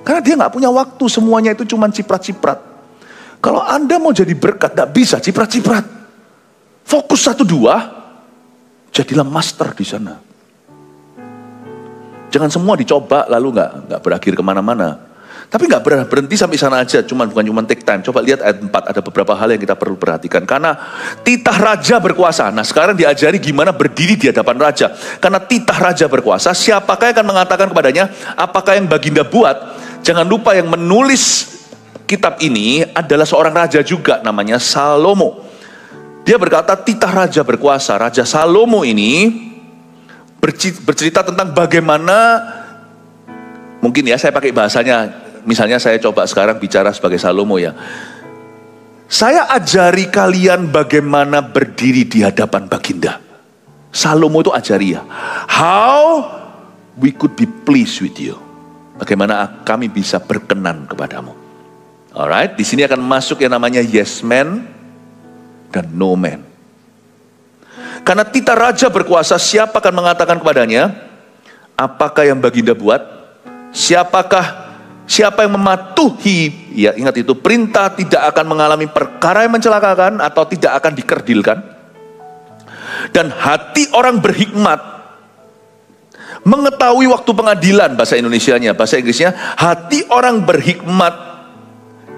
Karena dia gak punya waktu, semuanya itu cuma ciprat-ciprat. Kalau Anda mau jadi berkat, gak bisa ciprat-ciprat. Fokus 1-2, jadilah master di sana. Jangan semua dicoba lalu nggak berakhir kemana-mana. Tapi nggak berhenti sampai sana aja. Bukan cuma take time. Coba lihat ayat 4, ada beberapa hal yang kita perlu perhatikan. Karena titah raja berkuasa. Nah sekarang diajari gimana berdiri di hadapan raja. Karena titah raja berkuasa. Siapakah yang akan mengatakan kepadanya, apakah yang baginda buat? Jangan lupa yang menulis kitab ini adalah seorang raja juga, namanya Salomo. Dia berkata titah raja berkuasa. Raja Salomo ini bercerita tentang bagaimana, mungkin ya saya pakai bahasanya, misalnya saya coba sekarang bicara sebagai Salomo ya. Saya ajari kalian bagaimana berdiri di hadapan baginda. Salomo itu ajari ya. How we could be pleased with you. Bagaimana kami bisa berkenan kepadamu. Alright, di sini akan masuk yang namanya yes man dan no man. Karena titah raja berkuasa, siapa akan mengatakan kepadanya, apakah yang baginda buat? Siapa yang mematuhi, ya ingat itu, perintah tidak akan mengalami perkara yang mencelakakan atau tidak akan dikerdilkan. Dan hati orang berhikmat mengetahui waktu pengadilan, bahasa Indonesianya, bahasa Inggrisnya, hati orang berhikmat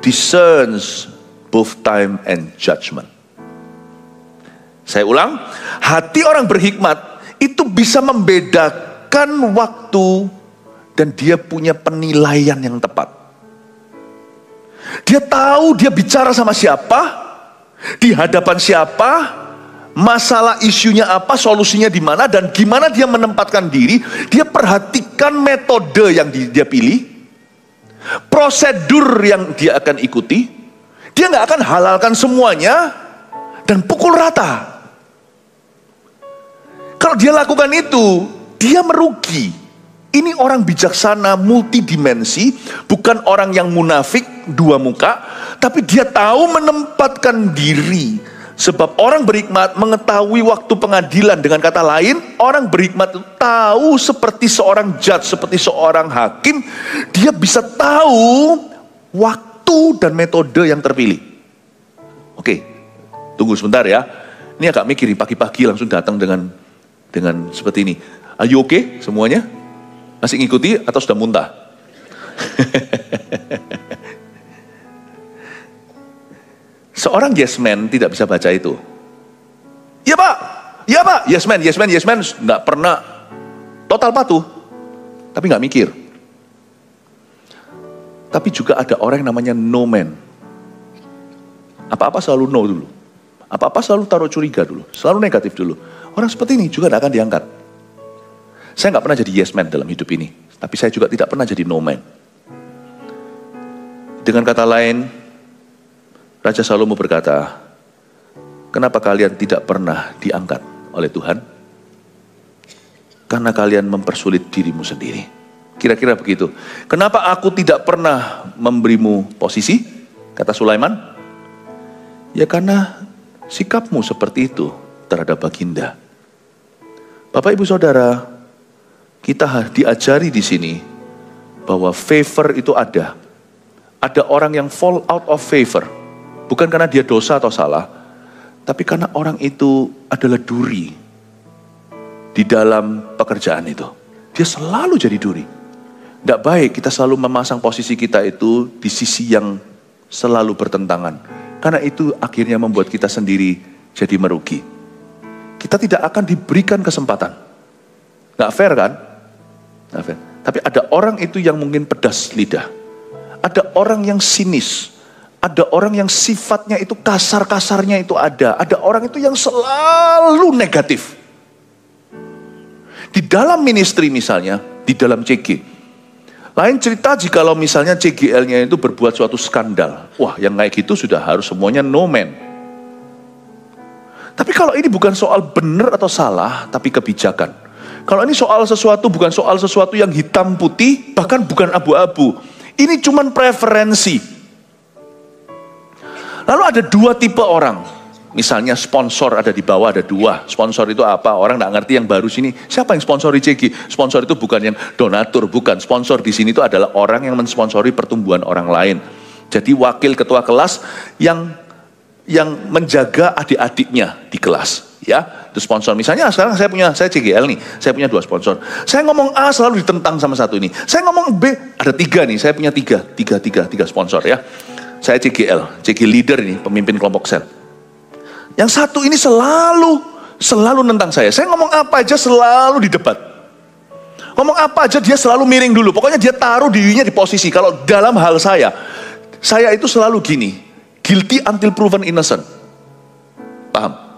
discerns both time and judgment. Saya ulang, hati orang berhikmat itu bisa membedakan waktu dan dia punya penilaian yang tepat. Dia tahu dia bicara sama siapa, di hadapan siapa, masalah isunya apa, solusinya di mana, dan gimana dia menempatkan diri. Dia perhatikan metode yang dia pilih, prosedur yang dia akan ikuti. Dia nggak akan halalkan semuanya dan pukul rata. Kalau dia lakukan itu, dia merugi. Ini orang bijaksana multidimensi, bukan orang yang munafik, dua muka, tapi dia tahu menempatkan diri. Sebab orang berhikmat mengetahui waktu pengadilan. Dengan kata lain, orang berhikmat itu tahu seperti seorang judge, seperti seorang hakim. Dia bisa tahu waktu dan metode yang terpilih. Oke, tunggu sebentar ya. Ini agak mikir, pagi-pagi langsung datang dengan seperti ini. Are you okay semuanya? Masih ngikuti atau sudah muntah? Seorang yes man tidak bisa baca itu. Ya pak, ya pak, yes man, nggak pernah total patuh, tapi nggak mikir. Tapi juga ada orang yang namanya no man. Apa-apa selalu no dulu. Apa-apa selalu taruh curiga dulu, selalu negatif dulu. Orang seperti ini juga tidak akan diangkat. Saya nggak pernah jadi yes man dalam hidup ini, tapi saya juga tidak pernah jadi no man. Dengan kata lain, Raja Salomo berkata, kenapa kalian tidak pernah diangkat oleh Tuhan? Karena kalian mempersulit dirimu sendiri. Kira-kira begitu. Kenapa aku tidak pernah memberimu posisi? Kata Sulaiman. Ya karena sikapmu seperti itu terhadap baginda. Bapak Ibu Saudara, kita diajari di sini bahwa favor itu ada. Ada orang yang fall out of favor. Bukan karena dia dosa atau salah, tapi karena orang itu adalah duri di dalam pekerjaan itu. Dia selalu jadi duri. Tidak baik kita selalu memasang posisi kita itu di sisi yang selalu bertentangan. Karena itu akhirnya membuat kita sendiri jadi merugi. Kita tidak akan diberikan kesempatan. Gak fair kan? Gak fair. Tapi ada orang itu yang mungkin pedas lidah. Ada orang yang sinis. Ada orang yang sifatnya itu kasar-kasarnya itu ada. Ada orang itu yang selalu negatif. Di dalam ministry misalnya, di dalam CG. Lain cerita jikalau misalnya CGL-nya itu berbuat suatu skandal. Wah, yang kayak gitu sudah harus semuanya no man. Tapi kalau ini bukan soal benar atau salah, tapi kebijakan. Kalau ini soal sesuatu, bukan soal sesuatu yang hitam putih, bahkan bukan abu-abu. Ini cuman preferensi. Lalu ada dua tipe orang. Misalnya sponsor ada di bawah, ada dua. Sponsor itu apa? Orang nggak ngerti yang baru sini. Siapa yang sponsori CG? Sponsor itu bukan yang donatur, bukan. Sponsor di sini itu adalah orang yang mensponsori pertumbuhan orang lain. Jadi wakil ketua kelas yang menjaga adik-adiknya di kelas. Ya, itu sponsor. Misalnya sekarang saya CGL nih, saya punya 2 sponsor. Saya ngomong A selalu ditentang sama satu ini. Saya ngomong B, ada 3 nih, saya punya 3 sponsor ya. Saya CG leader ini, pemimpin kelompok sel. Yang satu ini selalu nentang saya. Saya ngomong apa aja selalu di debat. Ngomong apa aja dia selalu miring dulu. Pokoknya dia taruh dirinya di posisi. Kalau dalam hal saya itu selalu gini. Guilty until proven innocent. Paham?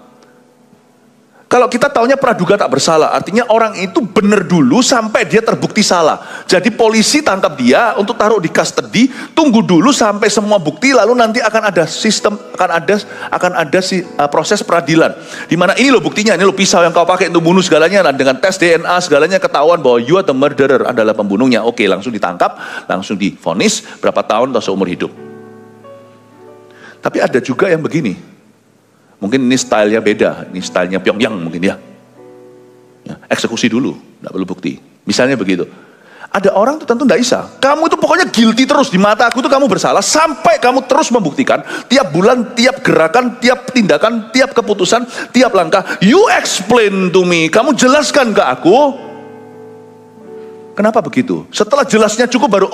Kalau kita taunya praduga tak bersalah, artinya orang itu benar dulu sampai dia terbukti salah. Jadi polisi tangkap dia untuk taruh di custody, tunggu dulu sampai semua bukti, lalu nanti akan ada sistem, akan ada proses peradilan. Di mana ini loh buktinya, ini loh pisau yang kau pakai untuk bunuh segalanya, nah, dengan tes DNA segalanya ketahuan bahwa you are the murderer, adalah pembunuhnya. Oke, langsung ditangkap, langsung divonis berapa tahun atau seumur hidup. Tapi ada juga yang begini. Mungkin ini stylenya beda, ini stylenya Pyongyang mungkin ya. Eksekusi dulu, tidak perlu bukti. Misalnya begitu. Ada orang itu tentu tidak bisa. Kamu itu pokoknya guilty terus, di mata aku itu kamu bersalah, sampai kamu terus membuktikan, tiap bulan, tiap gerakan, tiap tindakan, tiap keputusan, tiap langkah. You explain to me, kamu jelaskan ke aku. Kenapa begitu? Setelah jelasnya cukup baru,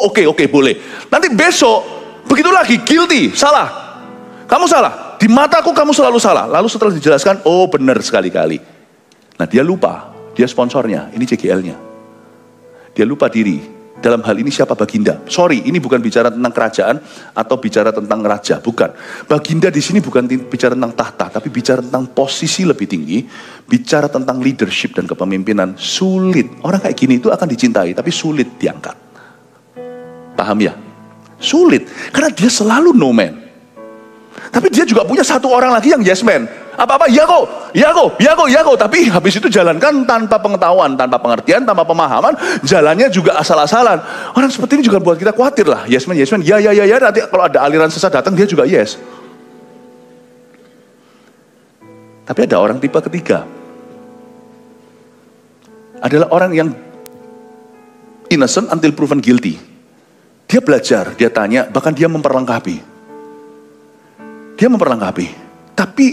oke, boleh. Nanti besok, begitu lagi, guilty, salah. Kamu salah, di mataku kamu selalu salah. Lalu setelah dijelaskan, benar sekali-kali. Nah dia lupa, dia sponsornya, ini CGL-nya. Dia lupa diri, dalam hal ini siapa baginda. Sorry, ini bukan bicara tentang kerajaan atau bicara tentang raja, bukan. Baginda di sini bukan bicara tentang tahta, tapi bicara tentang posisi lebih tinggi, bicara tentang leadership dan kepemimpinan. Sulit, orang kayak gini itu akan dicintai, tapi sulit diangkat. Paham ya? Sulit, karena dia selalu no man. Tapi dia juga punya satu orang lagi yang yes man. Apa-apa, ya kok. Tapi habis itu jalankan tanpa pengetahuan, tanpa pengertian, tanpa pemahaman. Jalannya juga asal-asalan. Orang seperti ini juga buat kita khawatir lah. Yes man. Ya. Nanti kalau ada aliran sesat datang, dia juga yes. Tapi ada orang tipe ketiga. Adalah orang yang innocent until proven guilty. Dia belajar, dia tanya, bahkan dia memperlengkapi. Tapi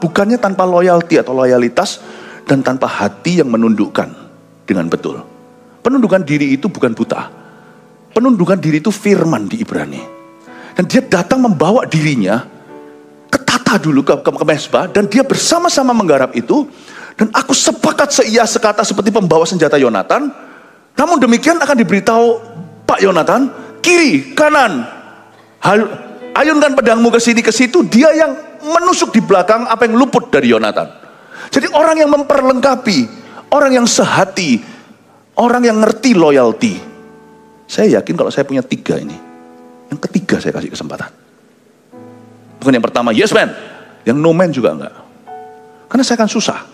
bukannya tanpa loyalty atau loyalitas dan tanpa hati yang menundukkan dengan betul. Penundukan diri itu bukan buta. Penundukan diri itu firman di Ibrani. Dan dia datang membawa dirinya ke tata kita dulu ke mezbah, dan dia bersama-sama menggarap itu, dan aku sepakat seia sekata seperti pembawa senjata Yonatan. Namun demikian akan diberitahu, Pak Yonatan, kiri, kanan, ayunkan pedangmu ke sini ke situ. Dia yang menusuk di belakang apa yang luput dari Yonatan. Jadi orang yang memperlengkapi, orang yang sehati, orang yang ngerti loyalty. Saya yakin kalau saya punya 3 ini, yang ketiga saya kasih kesempatan. Bukan yang pertama yes man, yang no man juga enggak. Karena saya akan susah.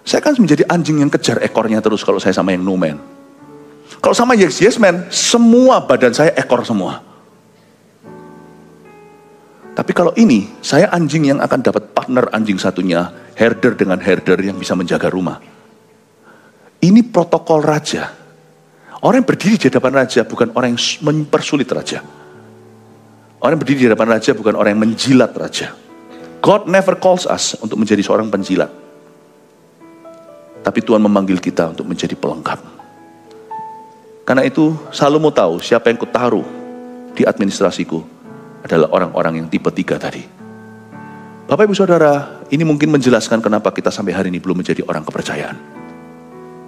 Saya akan menjadi anjing yang kejar ekornya terus kalau saya sama yang no man. Kalau sama yes man, semua badan saya ekor semua. Tapi kalau ini, saya anjing yang akan dapat partner anjing satunya, herder dengan herder yang bisa menjaga rumah. Ini protokol raja. Orang yang berdiri di hadapan raja bukan orang yang mempersulit raja. Orang yang berdiri di hadapan raja bukan orang yang menjilat raja. God never calls us untuk menjadi seorang penjilat. Tapi Tuhan memanggil kita untuk menjadi pelengkap. Karena itu, Salomo tahu siapa yang kutaruh di administrasiku adalah orang-orang yang tipe 3 tadi. Bapak Ibu Saudara, ini mungkin menjelaskan kenapa kita sampai hari ini belum menjadi orang kepercayaan.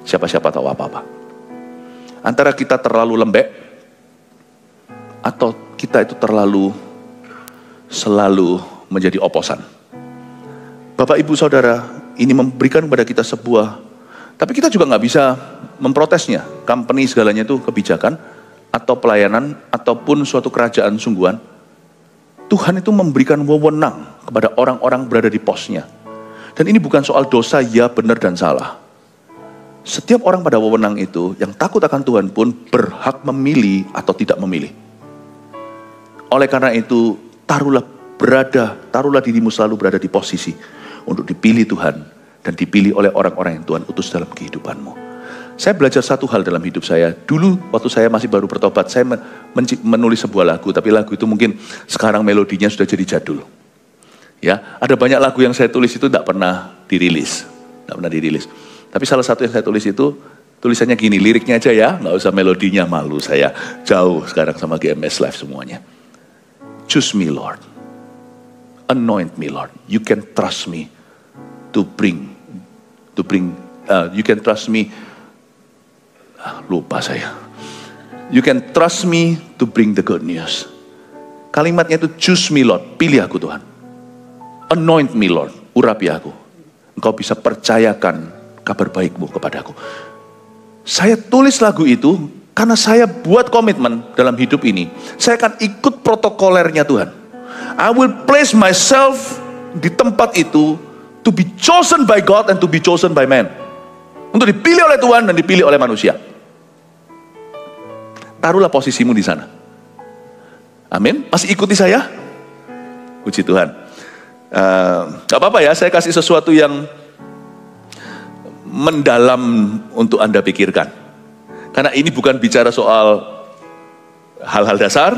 Siapa-siapa tahu apa-apa. Antara kita terlalu lembek, atau kita itu selalu menjadi oposan. Bapak Ibu Saudara, ini memberikan kepada kita sebuah, tapi kita juga nggak bisa memprotesnya. Company segalanya itu kebijakan, atau pelayanan, ataupun suatu kerajaan sungguhan. Tuhan itu memberikan wewenang kepada orang-orang berada di posnya. Dan ini bukan soal dosa, ya benar dan salah. Setiap orang pada wewenang itu, yang takut akan Tuhan pun berhak memilih atau tidak memilih. Oleh karena itu, taruhlah dirimu selalu berada di posisi untuk dipilih Tuhan dan dipilih oleh orang-orang yang Tuhan utus dalam kehidupanmu. Saya belajar satu hal dalam hidup saya. Dulu waktu saya masih baru bertobat, saya menulis sebuah lagu, tapi lagu itu mungkin sekarang melodinya sudah jadi jadul. Ya, ada banyak lagu yang saya tulis itu tidak pernah dirilis. Tapi salah satu yang saya tulis itu, tulisannya gini, liriknya aja ya, nggak usah melodinya, malu saya. Jauh sekarang sama GMS Live semuanya. Choose me Lord, anoint me Lord, you can trust me to bring, you can trust me, lupa saya. You can trust me to bring the good news. Kalimatnya itu choose me Lord, pilih aku Tuhan. Anoint me Lord, urapi aku. Engkau bisa percayakan kabar baikmu kepadaku. Saya tulis lagu itu karena saya buat komitmen dalam hidup ini. Saya akan ikut protokolernya Tuhan. I will place myself di tempat itu to be chosen by God and to be chosen by man. Untuk dipilih oleh Tuhan dan dipilih oleh manusia. Taruhlah posisimu di sana. Amin. Masih ikuti saya? Puji Tuhan. Gak apa-apa ya, saya kasih sesuatu yang mendalam untuk Anda pikirkan. Karena ini bukan bicara soal hal-hal dasar,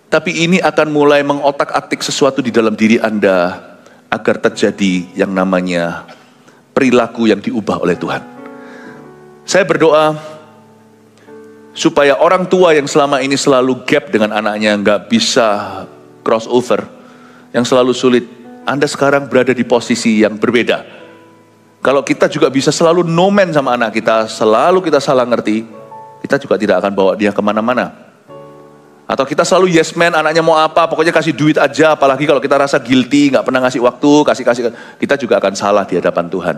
tapi ini akan mulai mengotak-atik sesuatu di dalam diri Anda agar terjadi yang namanya perilaku yang diubah oleh Tuhan. Saya berdoa supaya orang tua yang selama ini selalu gap dengan anaknya, nggak bisa crossover, yang selalu sulit, Anda sekarang berada di posisi yang berbeda. Kalau kita juga bisa selalu no man sama anak kita, selalu kita salah ngerti, kita juga tidak akan bawa dia kemana-mana. Atau kita selalu yes man, anaknya mau apa, pokoknya kasih duit aja, apalagi kalau kita rasa guilty, nggak pernah ngasih waktu, kasih, kita juga akan salah di hadapan Tuhan.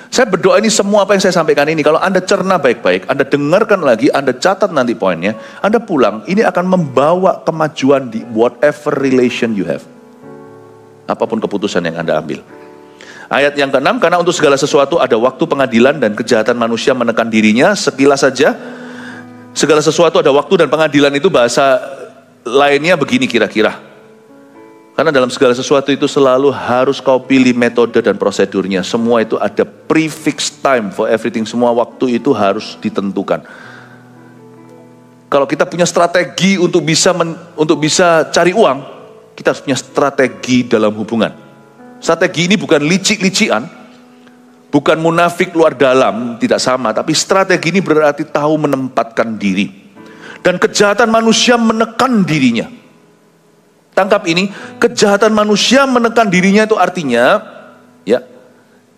Saya berdoa ini semua apa yang saya sampaikan ini, kalau Anda cerna baik-baik, Anda dengarkan lagi, Anda catat nanti poinnya, Anda pulang, ini akan membawa kemajuan di whatever relation you have. Apapun keputusan yang Anda ambil. Ayat yang ke-6, karena untuk segala sesuatu ada waktu pengadilan dan kejahatan manusia menekan dirinya. Sekilas saja, segala sesuatu ada waktu dan pengadilan itu bahasa lainnya begini kira-kira. Karena dalam segala sesuatu itu selalu harus kau pilih metode dan prosedurnya. Semua itu ada prefix time for everything. Semua waktu itu harus ditentukan. Kalau kita punya strategi untuk bisa cari uang, kita harus punya strategi dalam hubungan. Strategi ini bukan licik-lician, bukan munafik luar dalam, tidak sama. Tapi strategi ini berarti tahu menempatkan diri. Dan kejahatan manusia menekan dirinya. tangkap ini, kejahatan manusia menekan dirinya itu artinya, ya,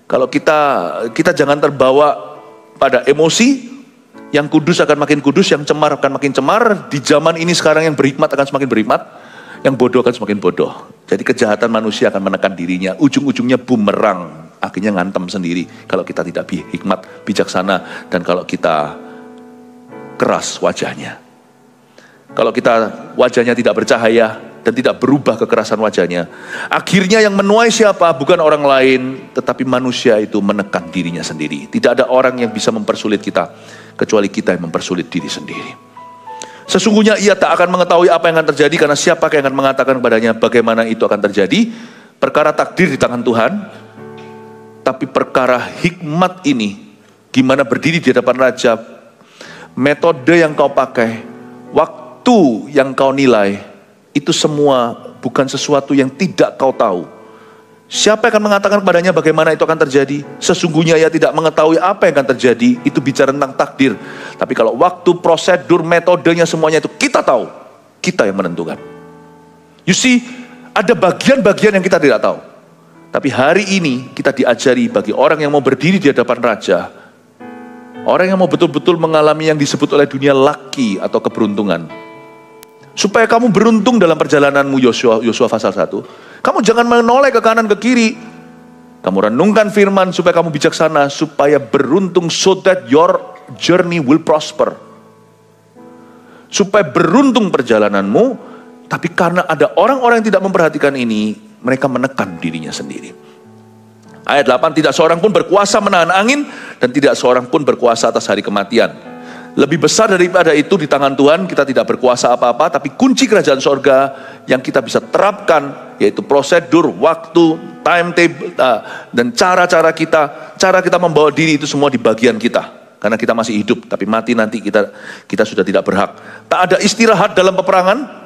kalau kita jangan terbawa pada emosi, yang kudus akan makin kudus, yang cemar akan makin cemar. Di zaman ini sekarang yang berhikmat akan semakin berhikmat, yang bodoh akan semakin bodoh. Jadi kejahatan manusia akan menekan dirinya, ujung-ujungnya bumerang, akhirnya ngantem sendiri kalau kita tidak hikmat, bijaksana, dan kalau kita keras wajahnya. Kalau kita wajahnya tidak bercahaya dan tidak berubah kekerasan wajahnya, akhirnya yang menuai siapa? Bukan orang lain, tetapi manusia itu menekan dirinya sendiri. Tidak ada orang yang bisa mempersulit kita, kecuali kita yang mempersulit diri sendiri. Sesungguhnya ia tak akan mengetahui apa yang akan terjadi, karena siapa yang akan mengatakan kepadanya bagaimana itu akan terjadi. Perkara takdir di tangan Tuhan, tapi perkara hikmat ini, gimana berdiri di hadapan raja, metode yang kau pakai, waktu yang kau nilai, itu semua bukan sesuatu yang tidak kau tahu. Siapa yang akan mengatakan kepadanya bagaimana itu akan terjadi? Sesungguhnya ia tidak mengetahui apa yang akan terjadi. Itu bicara tentang takdir. Tapi kalau waktu, prosedur, metodenya semuanya itu kita tahu. Kita yang menentukan. You see, ada bagian-bagian yang kita tidak tahu. Tapi hari ini kita diajari bagi orang yang mau berdiri di hadapan raja, orang yang mau betul-betul mengalami yang disebut oleh dunia lucky atau keberuntungan. Supaya kamu beruntung dalam perjalananmu, Yosua pasal 1. Kamu jangan menoleh ke kanan ke kiri. Kamu renungkan firman supaya kamu bijaksana, supaya beruntung, so that your journey will prosper. Supaya beruntung perjalananmu, tapi karena ada orang-orang yang tidak memperhatikan ini, mereka menekan dirinya sendiri. Ayat 8, tidak seorang pun berkuasa menahan angin, dan tidak seorang pun berkuasa atas hari kematian. Lebih besar daripada itu di tangan Tuhan, kita tidak berkuasa apa-apa, tapi kunci kerajaan sorga yang kita bisa terapkan, yaitu prosedur, waktu, timetable, dan cara kita membawa diri itu semua di bagian kita. Karena kita masih hidup, tapi mati nanti kita sudah tidak berhak. Tak ada istirahat dalam peperangan,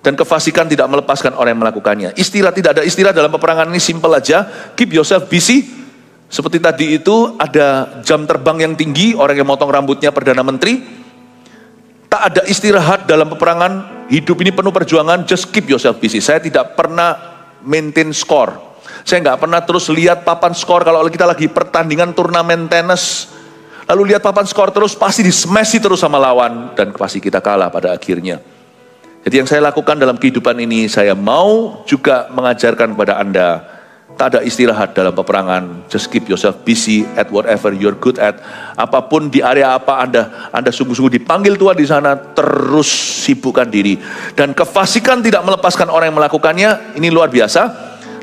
dan kefasikan tidak melepaskan orang yang melakukannya. Tidak ada istilah dalam peperangan ini, simple aja, keep yourself busy. Seperti tadi itu ada jam terbang yang tinggi, orang yang motong rambutnya Perdana Menteri. Tak ada istirahat dalam peperangan, hidup ini penuh perjuangan, just keep yourself busy. Saya tidak pernah maintain skor. Saya nggak pernah terus lihat papan skor kalau kita lagi pertandingan turnamen tenis. Lalu lihat papan skor terus, pasti di-smash terus sama lawan, dan pasti kita kalah pada akhirnya. Jadi yang saya lakukan dalam kehidupan ini, saya mau juga mengajarkan kepada Anda, tak ada istirahat dalam peperangan. Just keep yourself busy at whatever you're good at. Apapun di area apa Anda sungguh-sungguh dipanggil Tuhan di sana, terus sibukkan diri. Dan kefasikan tidak melepaskan orang yang melakukannya. Ini luar biasa.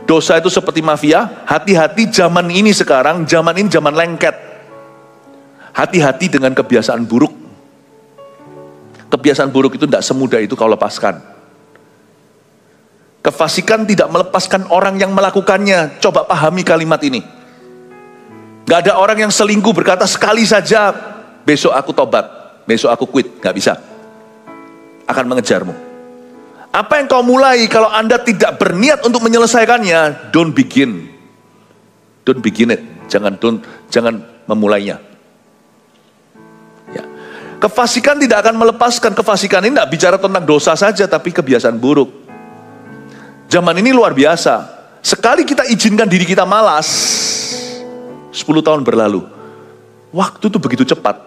Dosa itu seperti mafia. Hati-hati zaman ini sekarang, zaman lengket. Hati-hati dengan kebiasaan buruk. Kebiasaan buruk itu tidak semudah itu kau lepaskan. Kefasikan tidak melepaskan orang yang melakukannya. Coba pahami kalimat ini. Gak ada orang yang selingkuh berkata sekali saja, besok aku tobat, besok aku quit. Gak bisa. Akan mengejarmu. Apa yang kau mulai, kalau Anda tidak berniat untuk menyelesaikannya, don't begin. Don't begin it. Jangan memulainya. Ya. Kefasikan tidak akan melepaskan. Kefasikan ini tidak bicara tentang dosa saja, tapi kebiasaan buruk. Zaman ini luar biasa. Sekali kita izinkan diri kita malas, 10 tahun berlalu. Waktu itu begitu cepat.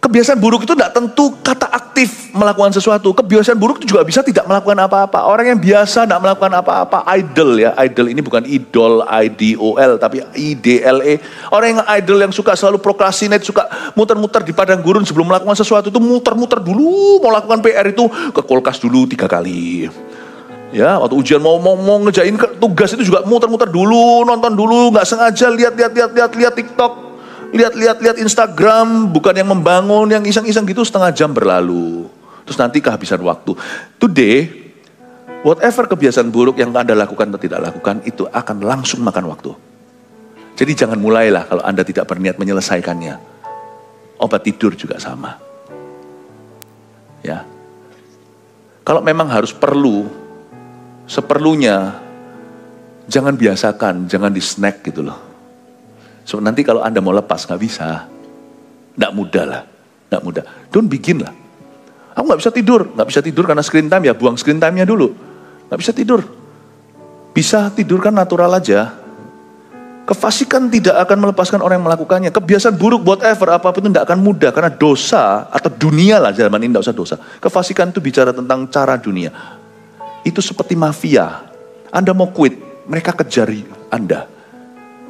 Kebiasaan buruk itu tidak tentu kata aktif melakukan sesuatu. Kebiasaan buruk itu juga bisa tidak melakukan apa-apa. Orang yang biasa tidak melakukan apa-apa, idle ya. Idle ini bukan idol, I-D-O-L, tapi I-D-L-E. Orang yang idle, yang suka selalu procrastinate, suka muter-muter di padang gurun sebelum melakukan sesuatu itu muter-muter dulu. Mau lakukan PR itu ke kulkas dulu 3 kali. Ya, waktu ujian mau ngejain tugas itu juga muter-muter dulu, nonton dulu, nggak sengaja lihat TikTok, lihat Instagram, bukan yang membangun, yang iseng-iseng gitu, setengah jam berlalu. Terus nanti kehabisan waktu. Today, whatever kebiasaan buruk yang Anda lakukan atau tidak lakukan, itu akan langsung makan waktu. Jadi jangan mulailah kalau Anda tidak berniat menyelesaikannya. Obat tidur juga sama. Ya. Kalau memang harus seperlunya, jangan biasakan, jangan di snack gitu loh. So nanti kalau Anda mau lepas, gak bisa. Gak mudah lah, gak mudah. Don't begin lah. Aku gak bisa tidur karena screen time, ya buang screen time-nya dulu. Nggak bisa tidur. Bisa tidur kan natural aja. Kefasikan tidak akan melepaskan orang yang melakukannya. Kebiasaan buruk whatever, apapun itu tidak akan mudah. Karena dosa, atau dunia lah zaman ini tidak usah dosa. Kefasikan itu bicara tentang cara dunia. Itu seperti mafia. Anda mau quit, mereka kejar Anda.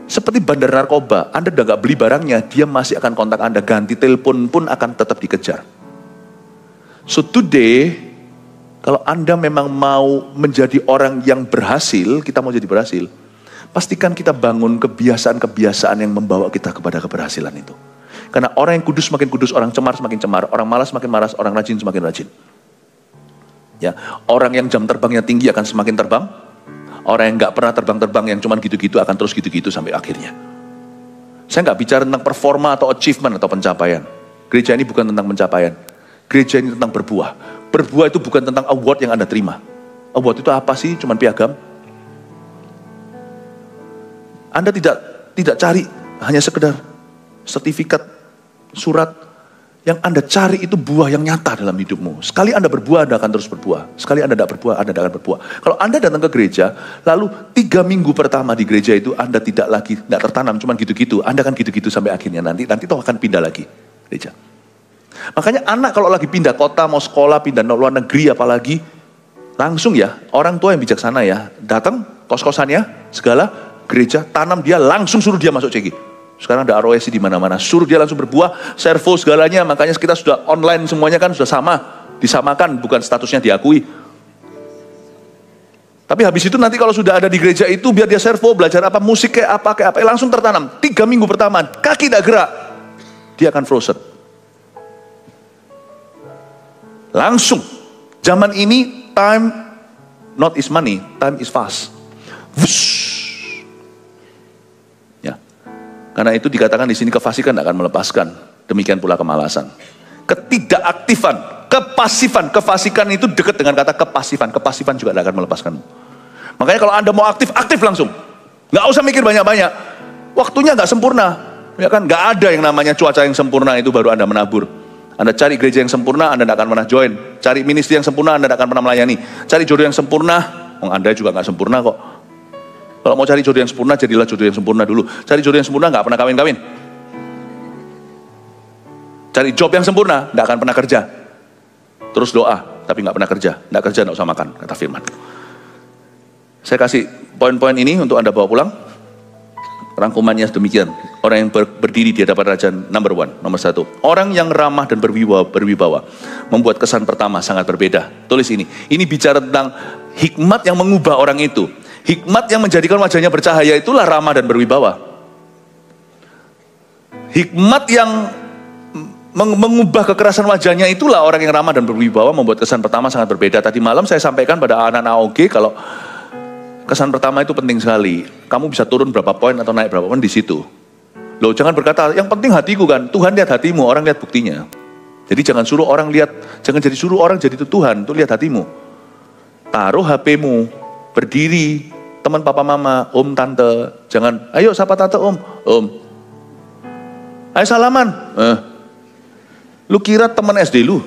Seperti bandar narkoba, Anda udah gak beli barangnya, dia masih akan kontak Anda. Ganti telepon pun akan tetap dikejar. So today, kalau Anda memang mau menjadi orang yang berhasil, kita mau jadi berhasil, pastikan kita bangun kebiasaan-kebiasaan yang membawa kita kepada keberhasilan itu. Karena orang yang kudus semakin kudus, orang cemar semakin cemar, orang malas semakin malas, orang rajin semakin rajin. Ya, orang yang jam terbangnya tinggi akan semakin terbang. Orang yang nggak pernah terbang-terbang yang cuma gitu-gitu akan terus gitu-gitu sampai akhirnya. Saya nggak bicara tentang performa atau achievement atau pencapaian. Gereja ini bukan tentang pencapaian. Gereja ini tentang berbuah. Berbuah itu bukan tentang award yang Anda terima. Award itu apa sih? Cuman piagam. Anda tidak cari hanya sekedar sertifikat, surat. Yang Anda cari itu buah yang nyata dalam hidupmu. Sekali Anda berbuah, Anda akan terus berbuah. Sekali Anda tidak berbuah, Anda tidak akan berbuah. Kalau Anda datang ke gereja, lalu 3 minggu pertama di gereja itu Anda tidak tertanam, cuma gitu-gitu. Anda akan gitu-gitu sampai akhirnya nanti toh akan pindah lagi gereja. Makanya anak kalau lagi pindah kota, mau sekolah, pindah luar negeri apalagi, langsung ya, orang tua yang bijaksana ya, datang kos-kosannya, segala, gereja, tanam dia, langsung suruh dia masuk CG. Sekarang ada ROSC di mana-mana, suruh dia langsung berbuah, servo segalanya, makanya kita sudah online semuanya kan sudah sama, disamakan, bukan statusnya diakui. Tapi habis itu nanti kalau sudah ada di gereja itu, biar dia servo, belajar apa, musik kayak apa, langsung tertanam. 3 minggu pertama, kaki tidak gerak, dia akan frozen. Langsung, zaman ini time not is money, time is fast. Wush. Karena itu dikatakan di sini kefasikan tidak akan melepaskan. Demikian pula kemalasan. Ketidakaktifan, kepasifan. Kefasikan itu dekat dengan kata kepasifan. Kepasifan juga tidak akan melepaskanmu. Makanya kalau Anda mau aktif, aktif langsung. Nggak usah mikir banyak-banyak. Waktunya nggak sempurna. Ya kan, nggak ada yang namanya cuaca yang sempurna itu baru Anda menabur. Anda cari gereja yang sempurna, Anda tidak akan pernah join. Cari ministry yang sempurna, Anda tidak akan pernah melayani. Cari jodoh yang sempurna, Anda juga nggak sempurna kok. Kalau mau cari jodoh yang sempurna, jadilah jodoh yang sempurna dulu. Cari jodoh yang sempurna, nggak pernah kawin-kawin. Cari job yang sempurna, nggak akan pernah kerja. Terus doa, tapi nggak pernah kerja. Nggak kerja, nggak usah makan, kata firman. Saya kasih poin-poin ini untuk Anda bawa pulang. Rangkumannya demikian. Orang yang berdiri di hadapan raja, nomor 1. Orang yang ramah dan berwibawa membuat kesan pertama sangat berbeda. Tulis ini. Ini bicara tentang hikmat yang mengubah orang itu. Hikmat yang menjadikan wajahnya bercahaya itulah ramah dan berwibawa. Hikmat yang mengubah kekerasan wajahnya itulah orang yang ramah dan berwibawa membuat kesan pertama sangat berbeda. Tadi malam saya sampaikan pada anak-anak AOG kalau kesan pertama itu penting sekali. Kamu bisa turun berapa poin atau naik berapa poin di situ. Loh, jangan berkata yang penting hatiku kan. Tuhan lihat hatimu, orang lihat buktinya. Jadi jangan suruh orang lihat, jangan jadi suruh orang jadi itu Tuhan, tuh lihat hatimu. Taruh HP-mu, berdiri, teman papa mama, om tante, jangan, ayo sapa tante om, ayo salaman. Lu kira teman SD lu?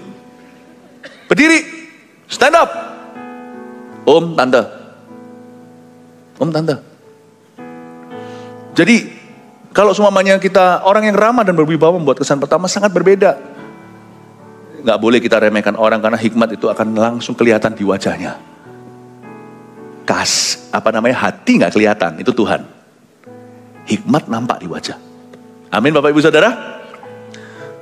Berdiri, stand up, om tante. Jadi kalau semuanya kita orang yang ramah dan berwibawa membuat kesan pertama sangat berbeda. Nggak boleh kita remehkan orang karena hikmat itu akan langsung kelihatan di wajahnya. Hati nggak kelihatan, itu Tuhan. Hikmat nampak di wajah. Amin Bapak Ibu Saudara.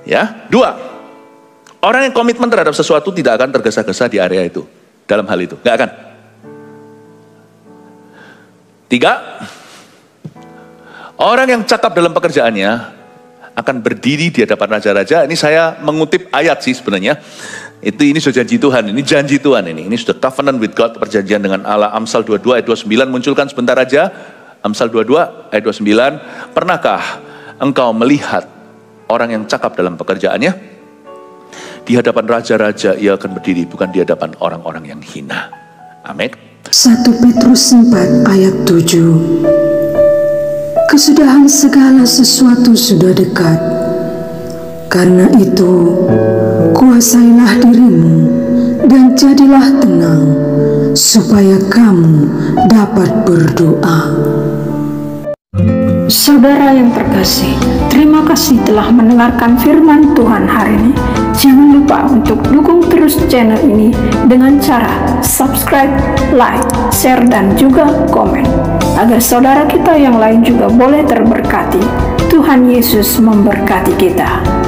Ya, 2. Orang yang komitmen terhadap sesuatu tidak akan tergesa-gesa di area itu, dalam hal itu, nggak akan. 3. Orang yang cakap dalam pekerjaannya akan berdiri di hadapan raja-raja. Ini saya mengutip ayat sih sebenarnya. Ini sudah janji Tuhan, ini janji Tuhan ini sudah covenant with God, perjanjian dengan Allah. Amsal 22 ayat 29 munculkan sebentar aja. Amsal 22 ayat 29. Pernahkah engkau melihat orang yang cakap dalam pekerjaannya? Di hadapan raja-raja ia akan berdiri, bukan di hadapan orang-orang yang hina. Amin. 1 Petrus 4 ayat 7. Kesudahan segala sesuatu sudah dekat. Karena itu, kuasailah dirimu dan jadilah tenang, supaya kamu dapat berdoa. Saudara yang terkasih, terima kasih telah mendengarkan firman Tuhan hari ini. Jangan lupa untuk dukung terus channel ini dengan cara subscribe, like, share, dan juga komen, agar saudara kita yang lain juga boleh terberkati. Tuhan Yesus memberkati kita.